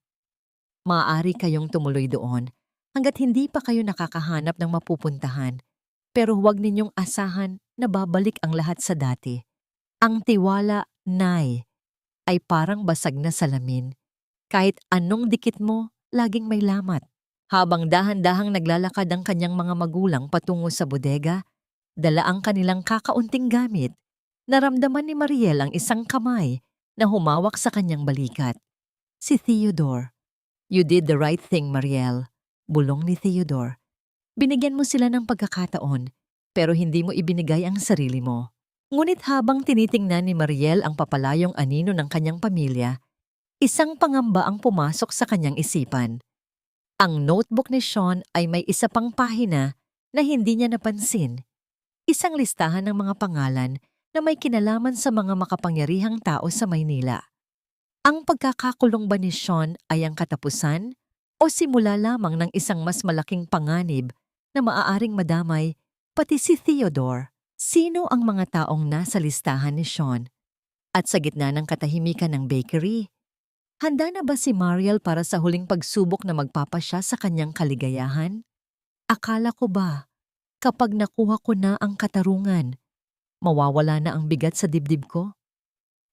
Maaari kayong tumuloy doon hanggat hindi pa kayo nakakahanap ng mapupuntahan. Pero huwag ninyong asahan na babalik ang lahat sa dati. Ang tiwala, Nay, ay parang basag na salamin. Kahit anong dikit mo, laging may lamat. Habang dahan-dahang naglalakad ang kanyang mga magulang patungo sa bodega, dala ang kanilang kakaunting gamit, naramdaman ni Mariel ang isang kamay na humawak sa kanyang balikat. Si Theodore. You did the right thing, Mariel. Bulong ni Theodore. Binigyan mo sila ng pagkakataon, pero hindi mo ibinigay ang sarili mo. Ngunit habang tinitingnan ni Mariel ang papalayong anino ng kanyang pamilya, isang pangamba ang pumasok sa kanyang isipan. Ang notebook ni Sean ay may isa pang pahina na hindi niya napansin. Isang listahan ng mga pangalan na may kinalaman sa mga makapangyarihang tao sa Maynila. Ang pagkakakulong ba ni Sean ay ang katapusan o simula lamang ng isang mas malaking panganib na maaaring madamay pati si Theodore? Sino ang mga taong nasa listahan ni Sean? At sa gitna ng katahimikan ng bakery, handa na ba si Mariel para sa huling pagsubok na magpapasya sa kanyang kaligayahan? Akala ko ba, kapag nakuha ko na ang katarungan, mawawala na ang bigat sa dibdib ko?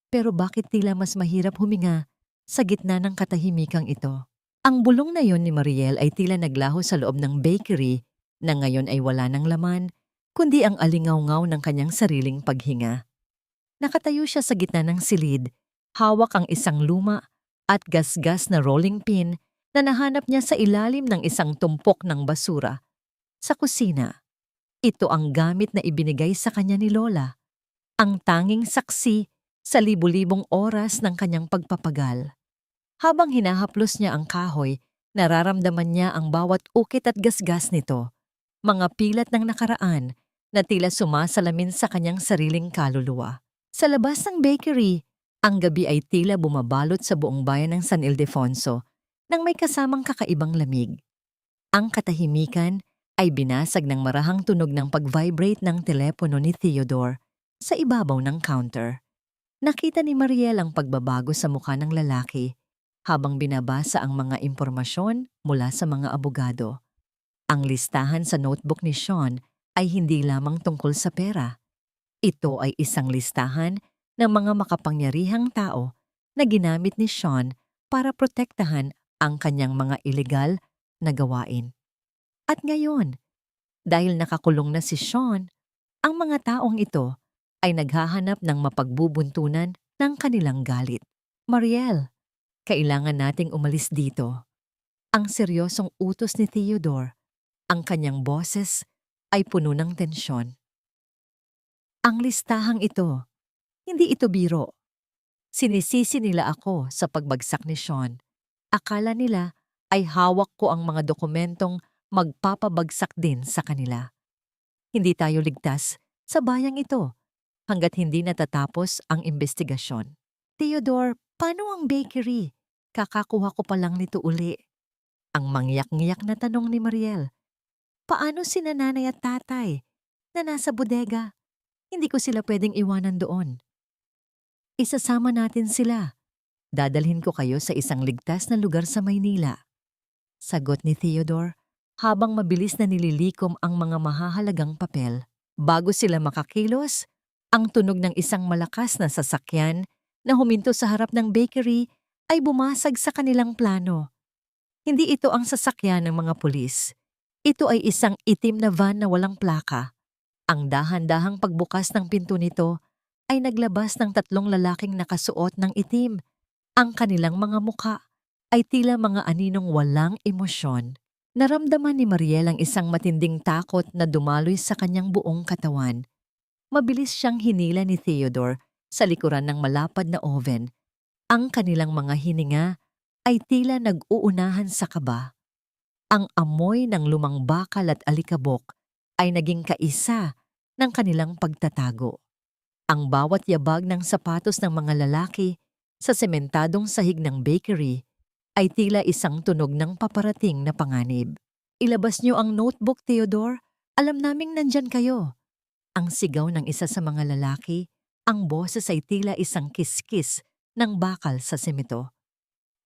Pero bakit tila mas mahirap huminga sa gitna ng katahimikang ito? Ang bulong na yon ni Mariel ay tila naglaho sa loob ng bakery na ngayon ay wala ng laman, kundi ang alingaw-ngaw ng kanyang sariling paghinga. Nakatayo siya sa gitna ng silid, hawak ang isang luma at gasgas na rolling pin na nahanap niya sa ilalim ng isang tumpok ng basura. Sa kusina, ito ang gamit na ibinigay sa kanya ni Lola, ang tanging saksi sa libu-libong oras ng kanyang pagpapagal. Habang hinahaplos niya ang kahoy, nararamdaman niya ang bawat ukit at gasgas nito, mga pilat ng nakaraan na tila sumasalamin sa kanyang sariling kaluluwa. Sa labas ng bakery, ang gabi ay tila bumabalot sa buong bayan ng San Ildefonso nang may kasamang kakaibang lamig. Ang katahimikan ay binasag ng marahang tunog ng pag-vibrate ng telepono ni Theodore sa ibabaw ng counter. Nakita ni Mariel ang pagbabago sa mukha ng lalaki habang binabasa ang mga impormasyon mula sa mga abogado. Ang listahan sa notebook ni Sean ay hindi lamang tungkol sa pera. Ito ay isang listahan ng mga makapangyarihang tao na ginamit ni Sean para protektahan ang kanyang mga ilegal na gawain. At ngayon, dahil nakakulong na si Sean, ang mga taong ito ay naghahanap ng mapagbubuntunan ng kanilang galit. Mariel, kailangan nating umalis dito. Ang seryosong utos ni Theodore, ang kanyang boses ay puno ng tensyon. Ang listahang ito, hindi ito biro. Sinisisi nila ako sa pagbagsak ni Sean. Akala nila ay hawak ko ang mga dokumentong magpapabagsak din sa kanila. Hindi tayo ligtas sa bayang ito hanggat hindi natatapos ang investigasyon. Theodore, paano ang bakery? Kakakuha ko pa lang nito uli. Ang mangyak-ngiyak na tanong ni Mariel. Paano sina nanay at tatay na nasa bodega? Hindi ko sila pwedeng iwanan doon. Isasama natin sila. Dadalhin ko kayo sa isang ligtas na lugar sa Maynila. Sagot ni Theodore habang mabilis na nililikom ang mga mahahalagang papel. Bago sila makakilos, ang tunog ng isang malakas na sasakyan na huminto sa harap ng bakery ay bumasag sa kanilang plano. Hindi ito ang sasakyan ng mga pulis. Ito ay isang itim na van na walang plaka. Ang dahan-dahang pagbukas ng pinto nito ay naglabas ng tatlong lalaking nakasuot ng itim. Ang kanilang mga muka ay tila mga aninong walang emosyon. Naramdaman ni Mariel ang isang matinding takot na dumaloy sa kanyang buong katawan. Mabilis siyang hinila ni Theodore sa likuran ng malapad na oven. Ang kanilang mga hininga ay tila nag-uunahan sa kaba. Ang amoy ng lumang bakal at alikabok ay naging kaisa ng kanilang pagtatago. Ang bawat yabag ng sapatos ng mga lalaki sa sementadong sahig ng bakery ay tila isang tunog ng paparating na panganib. Ilabas niyo ang notebook, Theodore. Alam naming nandyan kayo. Ang sigaw ng isa sa mga lalaki, ang boses ay tila isang kiskis ng bakal sa semento.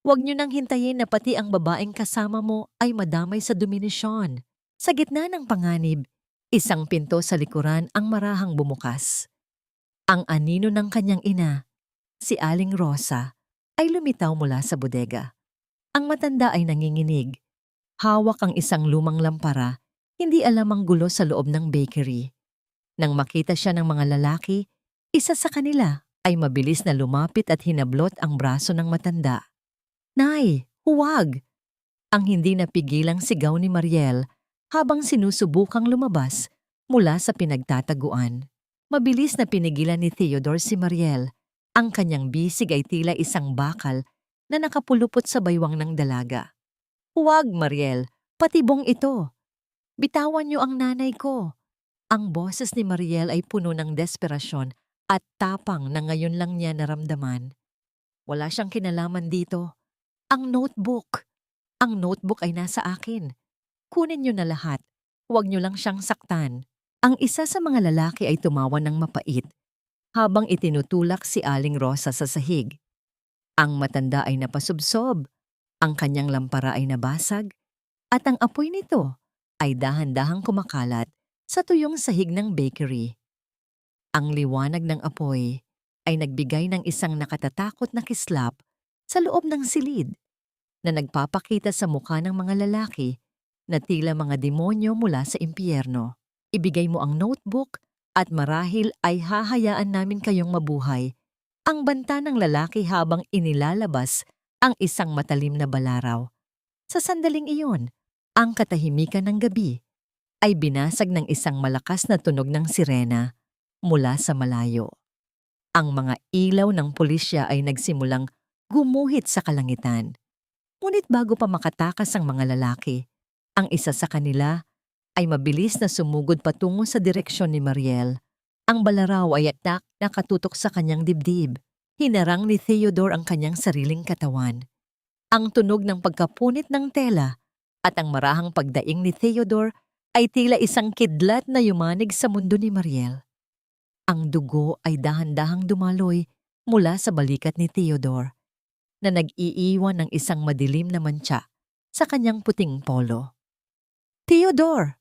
Huwag niyo nang hintayin na pati ang babaeng kasama mo ay madamay sa dominisyon. Sa gitna ng panganib, isang pinto sa likuran ang marahang bumukas. Ang anino ng kanyang ina, si Aling Rosa, ay lumitaw mula sa bodega. Ang matanda ay nanginginig. Hawak ang isang lumang lampara, hindi alam ang gulo sa loob ng bakery. Nang makita siya ng mga lalaki, isa sa kanila ay mabilis na lumapit at hinablot ang braso ng matanda. Nay, huwag! Ang hindi napigilang sigaw ni Mariel habang sinusubukang lumabas mula sa pinagtataguan. Mabilis na pinigilan ni Theodore si Mariel. Ang kanyang bisig ay tila isang bakal na nakapulupot sa baywang ng dalaga. Huwag, Mariel, patibong ito. Bitawan niyo ang nanay ko. Ang boses ni Mariel ay puno ng desperasyon at tapang na ngayon lang niya naramdaman. Wala siyang kinalaman dito. Ang notebook. Ang notebook ay nasa akin. Kunin niyo na lahat. Huwag niyo lang siyang saktan. Ang isa sa mga lalaki ay tumawa ng mapait habang itinutulak si Aling Rosa sa sahig. Ang matanda ay napasubsob, ang kanyang lampara ay nabasag, at ang apoy nito ay dahan-dahang kumakalat sa tuyong sahig ng bakery. Ang liwanag ng apoy ay nagbigay ng isang nakatatakot na kislap sa loob ng silid na nagpapakita sa mukha ng mga lalaki na tila mga demonyo mula sa impyerno. Ibigay mo ang notebook at marahil ay hahayaan namin kayong mabuhay. Ang banta ng lalaki habang inilalabas ang isang matalim na balaraw. Sa sandaling iyon, ang katahimikan ng gabi ay binasag ng isang malakas na tunog ng sirena mula sa malayo. Ang mga ilaw ng pulisya ay nagsimulang gumuhit sa kalangitan. Ngunit bago pa makatakas ang mga lalaki, ang isa sa kanila ay mabilis na sumugod patungo sa direksyon ni Mariel. Ang balaraw ay nakatutok sa kanyang dibdib. Hinarang ni Theodore ang kanyang sariling katawan. Ang tunog ng pagkapunit ng tela at ang marahang pagdaing ni Theodore ay tila isang kidlat na yumanig sa mundo ni Mariel. Ang dugo ay dahan-dahang dumaloy mula sa balikat ni Theodore na nag-iiwan ng isang madilim na mantsa sa kanyang puting polo. Theodore!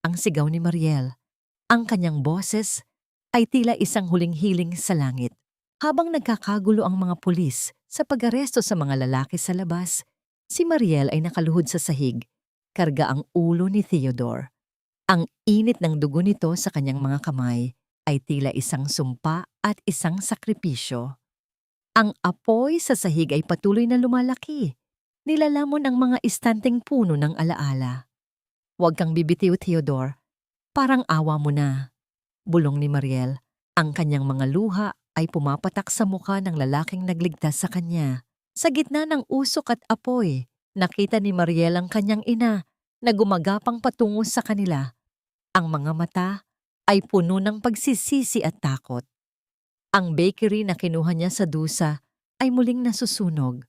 Ang sigaw ni Mariel. Ang kanyang boses ay tila isang huling-hiling sa langit. Habang nagkakagulo ang mga pulis sa pag-aresto sa mga lalaki sa labas, si Mariel ay nakaluhod sa sahig, karga ang ulo ni Theodore. Ang init ng dugo nito sa kanyang mga kamay ay tila isang sumpa at isang sakripisyo. Ang apoy sa sahig ay patuloy na lumalaki. Nilalamon ang mga istanteng puno ng alaala. Huwag kang bibitiw, Theodore. Parang awa mo na. Bulong ni Mariel. Ang kanyang mga luha ay pumapatak sa mukha ng lalaking nagligtas sa kanya. Sa gitna ng usok at apoy, nakita ni Mariel ang kanyang ina na gumagapang patungo sa kanila. Ang mga mata ay puno ng pagsisisi at takot. Ang bakery na kinuha niya sa dusa ay muling nasusunog.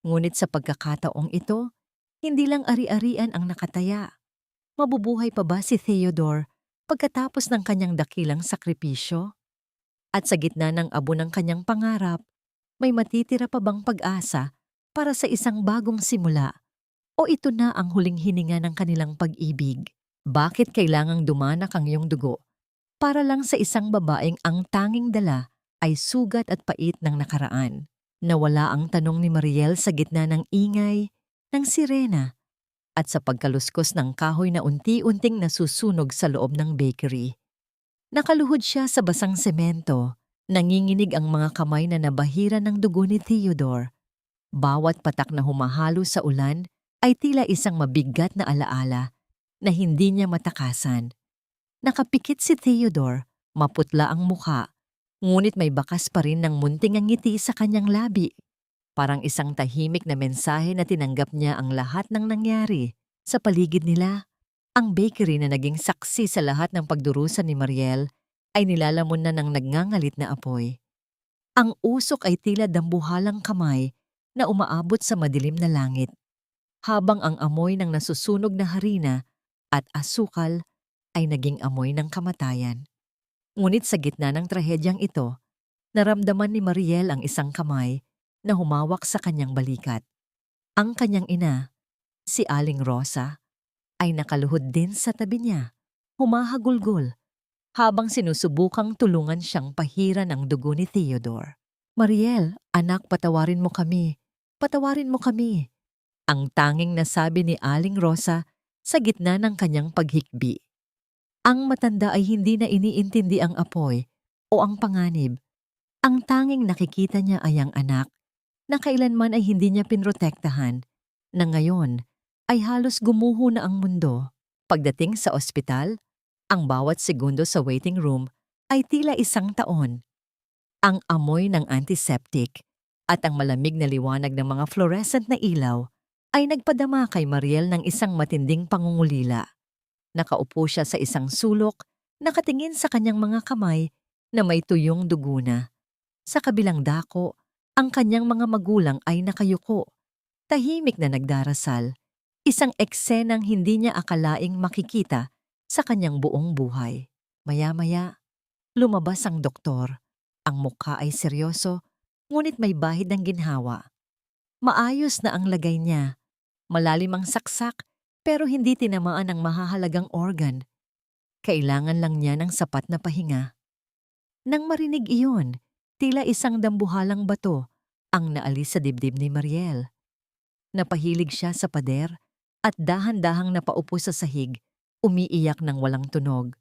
Ngunit sa pagkakataong ito, hindi lang ari-arian ang nakataya. Mabubuhay pa ba si Theodore pagkatapos ng kanyang dakilang sakripisyo? At sa gitna ng abo ng kanyang pangarap, may matitira pa bang pag-asa para sa isang bagong simula? O ito na ang huling hininga ng kanilang pag-ibig? Bakit kailangang dumanak ang iyong dugo? Para lang sa isang babaeng ang tanging dala ay sugat at pait ng nakaraan. Nawala ang tanong ni Mariel sa gitna ng ingay, ng sirena, at sa pagkaluskos ng kahoy na unti-unting nasusunog sa loob ng bakery. Nakaluhod siya sa basang semento, nanginginig ang mga kamay na nabahira ng dugo ni Theodore. Bawat patak na humahalo sa ulan ay tila isang mabigat na alaala na hindi niya matakasan. Nakapikit si Theodore, maputla ang mukha, ngunit may bakas pa rin ng munting ang ngiti sa kanyang labi. Parang isang tahimik na mensahe na tinanggap niya ang lahat ng nangyari sa paligid nila. Ang bakery na naging saksi sa lahat ng pagdurusa ni Mariel ay nilalamon na ng nagngangalit na apoy. Ang usok ay tila dambuhalang kamay na umaabot sa madilim na langit, habang ang amoy ng nasusunog na harina at asukal ay naging amoy ng kamatayan. Ngunit sa gitna ng trahedyang ito, naramdaman ni Mariel ang isang kamay na humawak sa kanyang balikat. Ang kanyang ina, si Aling Rosa, ay nakaluhod din sa tabi niya, humahagulgol, habang sinusubukang tulungan siyang pahira ng dugo ni Theodore. Mariel, anak, patawarin mo kami. Patawarin mo kami. Ang tanging nasabi ni Aling Rosa sa gitna ng kanyang paghikbi. Ang matanda ay hindi na iniintindi ang apoy o ang panganib. Ang tanging nakikita niya ay ang anak na kailanman ay hindi niya pinrotektahan, na ngayon ay halos gumuho na ang mundo. Pagdating sa ospital, ang bawat segundo sa waiting room ay tila isang taon. Ang amoy ng antiseptic at ang malamig na liwanag ng mga fluorescent na ilaw ay nagpadama kay Mariel ng isang matinding pangungulila. Nakaupo siya sa isang sulok, nakatingin sa kanyang mga kamay na may tuyong dugo na. Sa kabilang dako, ang kanyang mga magulang ay nakayuko, tahimik na nagdarasal, isang eksenang hindi niya akalaing makikita sa kanyang buong buhay. Maya-maya, lumabas ang doktor. Ang mukha ay seryoso, ngunit may bahid ng ginhawa. Maayos na ang lagay niya, malalim ang saksak, pero hindi tinamaan ang mahahalagang organ. Kailangan lang niya ng sapat na pahinga. Nang marinig iyon, tila isang dambuhalang bato ang naalis sa dibdib ni Mariel. Napahilig siya sa pader at dahan-dahang napaupo sa sahig, umiiyak ng walang tunog.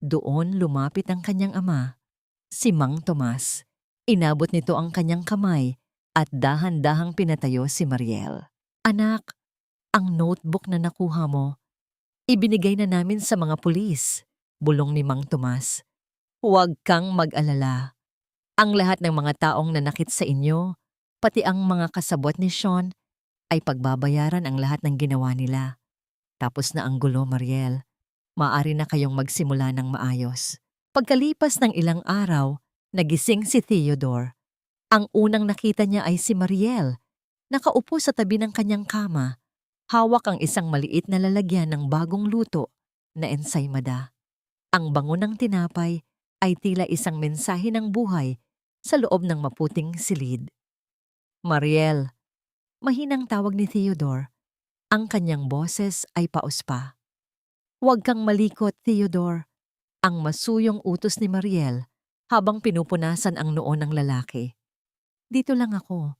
Doon lumapit ang kanyang ama, si Mang Tomas. Inabot nito ang kanyang kamay at dahan-dahang pinatayo si Mariel. Anak, ang notebook na nakuha mo, ibinigay na namin sa mga pulis, bulong ni Mang Tomas. Huwag kang mag-alala. Ang lahat ng mga taong nanakit sa inyo, pati ang mga kasabwat ni Sean, ay pagbabayaran ang lahat ng ginawa nila. Tapos na ang gulo, Mariel. Maaari na kayong magsimula ng maayos. Pagkalipas ng ilang araw, nagising si Theodore. Ang unang nakita niya ay si Mariel. Nakaupo sa tabi ng kanyang kama. Hawak ang isang maliit na lalagyan ng bagong luto na ensaymada. Ang bango ng tinapay ay tila isang mensahe ng buhay sa loob ng maputing silid. Mariel, mahinang tawag ni Theodore. Ang kanyang boses ay pauspa. Huwag kang malikot, Theodore. Ang masuyong utos ni Mariel habang pinupunasan ang noo ng lalaki. Dito lang ako.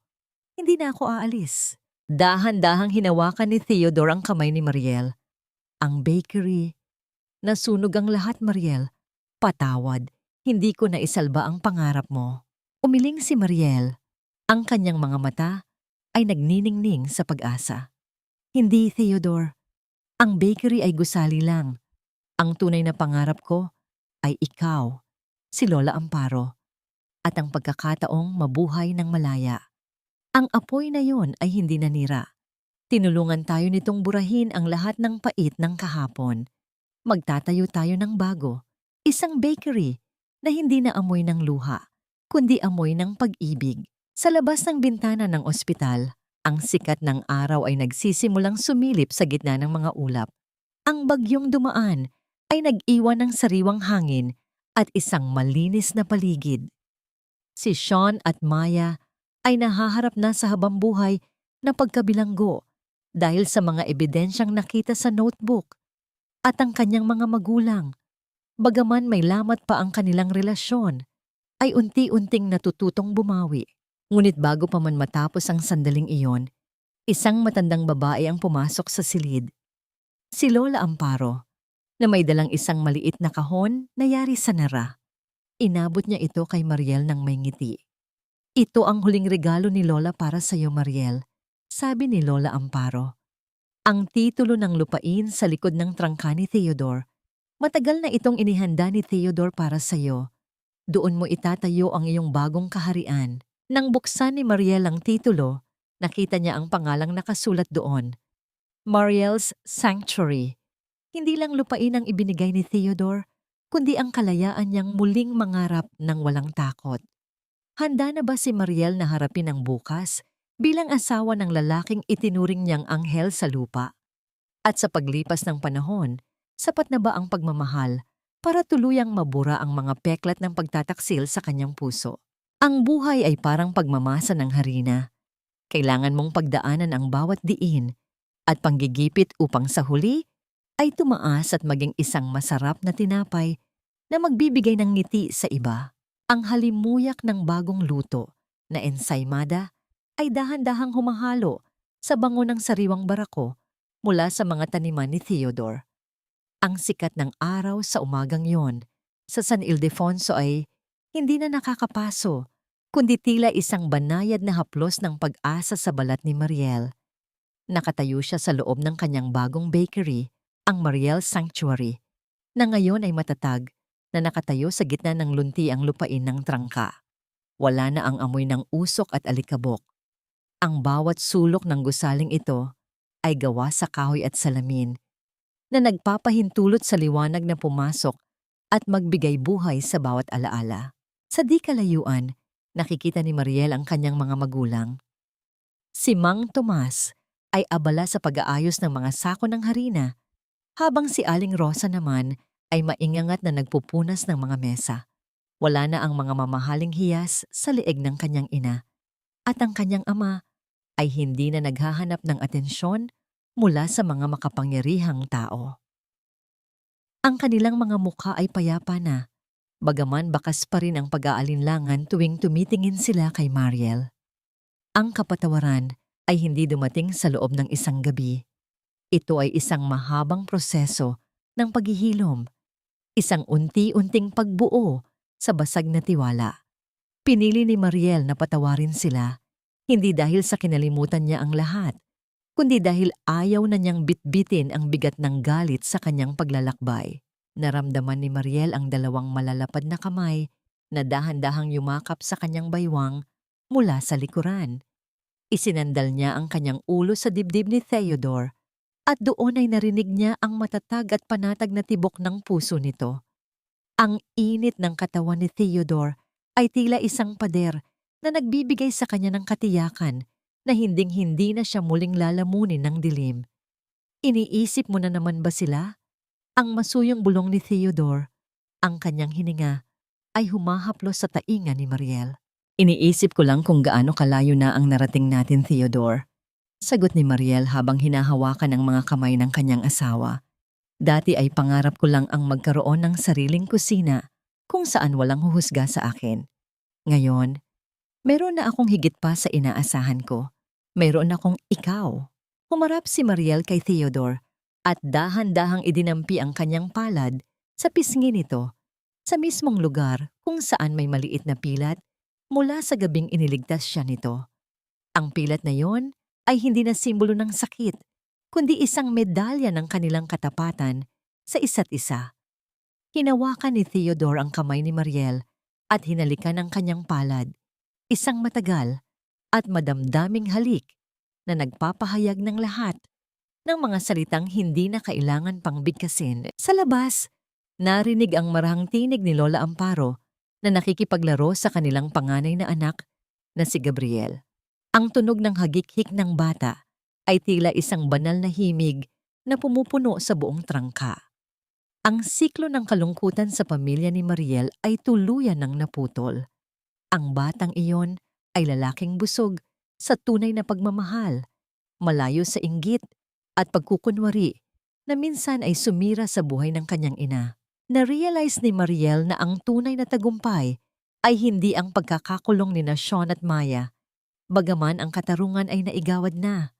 Hindi na ako aalis. Dahan-dahang hinawakan ni Theodore ang kamay ni Mariel. Ang bakery. Nasunog ang lahat, Mariel. Patawad. Hindi ko na isalba ang pangarap mo. Umiling si Mariel. Ang kanyang mga mata ay nagniningning sa pag-asa. Hindi, Theodore. Ang bakery ay gusali lang. Ang tunay na pangarap ko ay ikaw, si Lola Amparo, at ang pagkakataong mabuhay ng malaya. Ang apoy na yon ay hindi nanira. Tinulungan tayo nitong burahin ang lahat ng pait ng kahapon. Magtatayo tayo ng bago, isang bakery na hindi na amoy ng luha, kundi amoy ng pag-ibig. Sa labas ng bintana ng ospital, ang sikat ng araw ay nagsisimulang sumilip sa gitna ng mga ulap. Ang bagyong dumaan ay nag-iwan ng sariwang hangin at isang malinis na paligid. Si Sean at Maya ay nahaharap na sa habambuhay na pagkabilanggo dahil sa mga ebidensyang nakita sa notebook at ang kanyang mga magulang. Bagaman may lamat pa ang kanilang relasyon, ay unti-unting natututong bumawi. Ngunit bago pa man matapos ang sandaling iyon, isang matandang babae ang pumasok sa silid. Si Lola Amparo, na may dalang isang maliit na kahon na yari sa nara. Inabot niya ito kay Mariel ng may ngiti. Ito ang huling regalo ni Lola para sa iyo, Mariel, sabi ni Lola Amparo. Ang titulo ng lupain sa likod ng trangka ni Theodore. Matagal na itong inihanda ni Theodore para sa iyo. Doon mo itatayo ang iyong bagong kaharian. Nang buksan ni Mariel ang titulo, nakita niya ang pangalang nakasulat doon. Mariel's Sanctuary. Hindi lang lupain ang ibinigay ni Theodore, kundi ang kalayaan niyang muling mangarap ng walang takot. Handa na ba si Mariel na harapin ang bukas bilang asawa ng lalaking itinuring niyang anghel sa lupa? At sa paglipas ng panahon, sapat na ba ang pagmamahal para tuluyang mabura ang mga peklat ng pagtataksil sa kanyang puso? Ang buhay ay parang pagmamasa ng harina. Kailangan mong pagdaanan ang bawat diin at panggigipit upang sa huli ay tumaas at maging isang masarap na tinapay na magbibigay ng ngiti sa iba. Ang halimuyak ng bagong luto na ensaymada ay dahan-dahang humahalo sa bango ng sariwang barako mula sa mga taniman ni Theodore. Ang sikat ng araw sa umagang yon sa San Ildefonso ay hindi na nakakapaso, kundi tila isang banayad na haplos ng pag-asa sa balat ni Mariel. Nakatayo siya sa loob ng kanyang bagong bakery, ang Mariel's Sanctuary, na ngayon ay matatag na nakatayo sa gitna ng luntiang lupain ng trangka. Wala na ang amoy ng usok at alikabok. Ang bawat sulok ng gusaling ito ay gawa sa kahoy at salamin. na nagpapahintulot sa liwanag na pumasok at magbigay buhay sa bawat alaala. Sa di kalayuan, nakikita ni Mariel ang kanyang mga magulang. Si Mang Tomas ay abala sa pag-aayos ng mga sako ng harina, habang si Aling Rosa naman ay maingangat na nagpupunas ng mga mesa. Wala na ang mga mamahaling hiyas sa leeg ng kanyang ina, at ang kanyang ama ay hindi na naghahanap ng atensyon mula sa mga makapangyarihang tao. Ang kanilang mga mukha ay payapa na, bagaman bakas pa rin ang pag-aalinlangan tuwing tumitingin sila kay Mariel. Ang kapatawaran ay hindi dumating sa loob ng isang gabi. Ito ay isang mahabang proseso ng paghihilom, isang unti-unting pagbuo sa basag na tiwala. Pinili ni Mariel na patawarin sila, hindi dahil sa kinalimutan niya ang lahat, kundi dahil ayaw na niyang bitbitin ang bigat ng galit sa kanyang paglalakbay. Naramdaman ni Mariel ang dalawang malalapad na kamay na dahan-dahang yumakap sa kanyang baywang mula sa likuran. Isinandal niya ang kanyang ulo sa dibdib ni Theodore, at doon ay narinig niya ang matatag at panatag na tibok ng puso nito. Ang init ng katawan ni Theodore ay tila isang pader na nagbibigay sa kanya ng katiyakan na hinding-hindi na siya muling lalamunin ng dilim. Iniisip mo na naman ba sila? Ang masuyong bulong ni Theodore, ang kanyang hininga, ay humahaplos sa tainga ni Mariel. Iniisip ko lang kung gaano kalayo na ang narating natin, Theodore. Sagot ni Mariel habang hinahawakan ang mga kamay ng kanyang asawa. Dati ay pangarap ko lang ang magkaroon ng sariling kusina kung saan walang huhusga sa akin. Ngayon, meron na akong higit pa sa inaasahan ko. Meron akong ikaw. Humarap si Mariel kay Theodore at dahan-dahang idinampi ang kanyang palad sa pisngi nito, sa mismong lugar kung saan may maliit na pilat mula sa gabing iniligtas siya nito. Ang pilat na yon ay hindi na simbolo ng sakit, kundi isang medalya ng kanilang katapatan sa isa't isa. Hinawakan ni Theodore ang kamay ni Mariel at hinalikan ang kanyang palad, isang matagal at madamdaming halik na nagpapahayag ng lahat ng mga salitang hindi na kailangan pang bigkasin. Sa labas, narinig ang marahang tinig ni Lola Amparo na nakikipaglaro sa kanilang panganay na anak na si Gabriel. Ang tunog ng hagik-hik ng bata ay tila isang banal na himig na pumupuno sa buong trangka. Ang siklo ng kalungkutan sa pamilya ni Mariel ay tuluyan ng naputol. Ang batang iyon ay lalaking busog sa tunay na pagmamahal, malayo sa inggit at pagkukunwari na minsan ay sumira sa buhay ng kanyang ina. Na-realize ni Mariel na ang tunay na tagumpay ay hindi ang pagkakakulong ni Sean at Maya, bagaman ang katarungan ay naigawad na.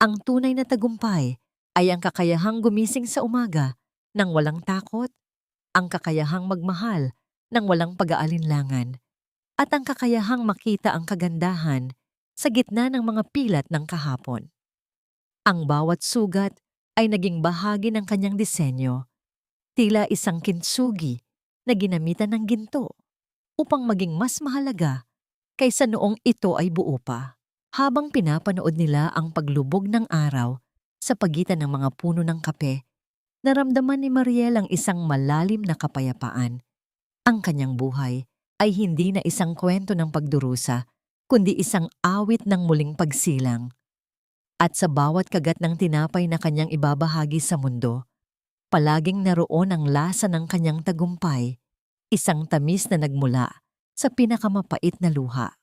Ang tunay na tagumpay ay ang kakayahang gumising sa umaga nang walang takot, ang kakayahang magmahal nang walang pag-aalinlangan, at ang kakayahang makita ang kagandahan sa gitna ng mga pilat ng kahapon. Ang bawat sugat ay naging bahagi ng kanyang disenyo, tila isang kintsugi na ginamitan ng ginto upang maging mas mahalaga kaysa noong ito ay buo pa. Habang pinapanood nila ang paglubog ng araw sa pagitan ng mga puno ng kape, naramdaman ni Mariel ang isang malalim na kapayapaan. Ang kanyang buhay ay hindi na isang kwento ng pagdurusa, kundi isang awit ng muling pagsilang. At sa bawat kagat ng tinapay na kanyang ibabahagi sa mundo, palaging naroon ang lasa ng kanyang tagumpay, isang tamis na nagmula sa pinakamapait na luha.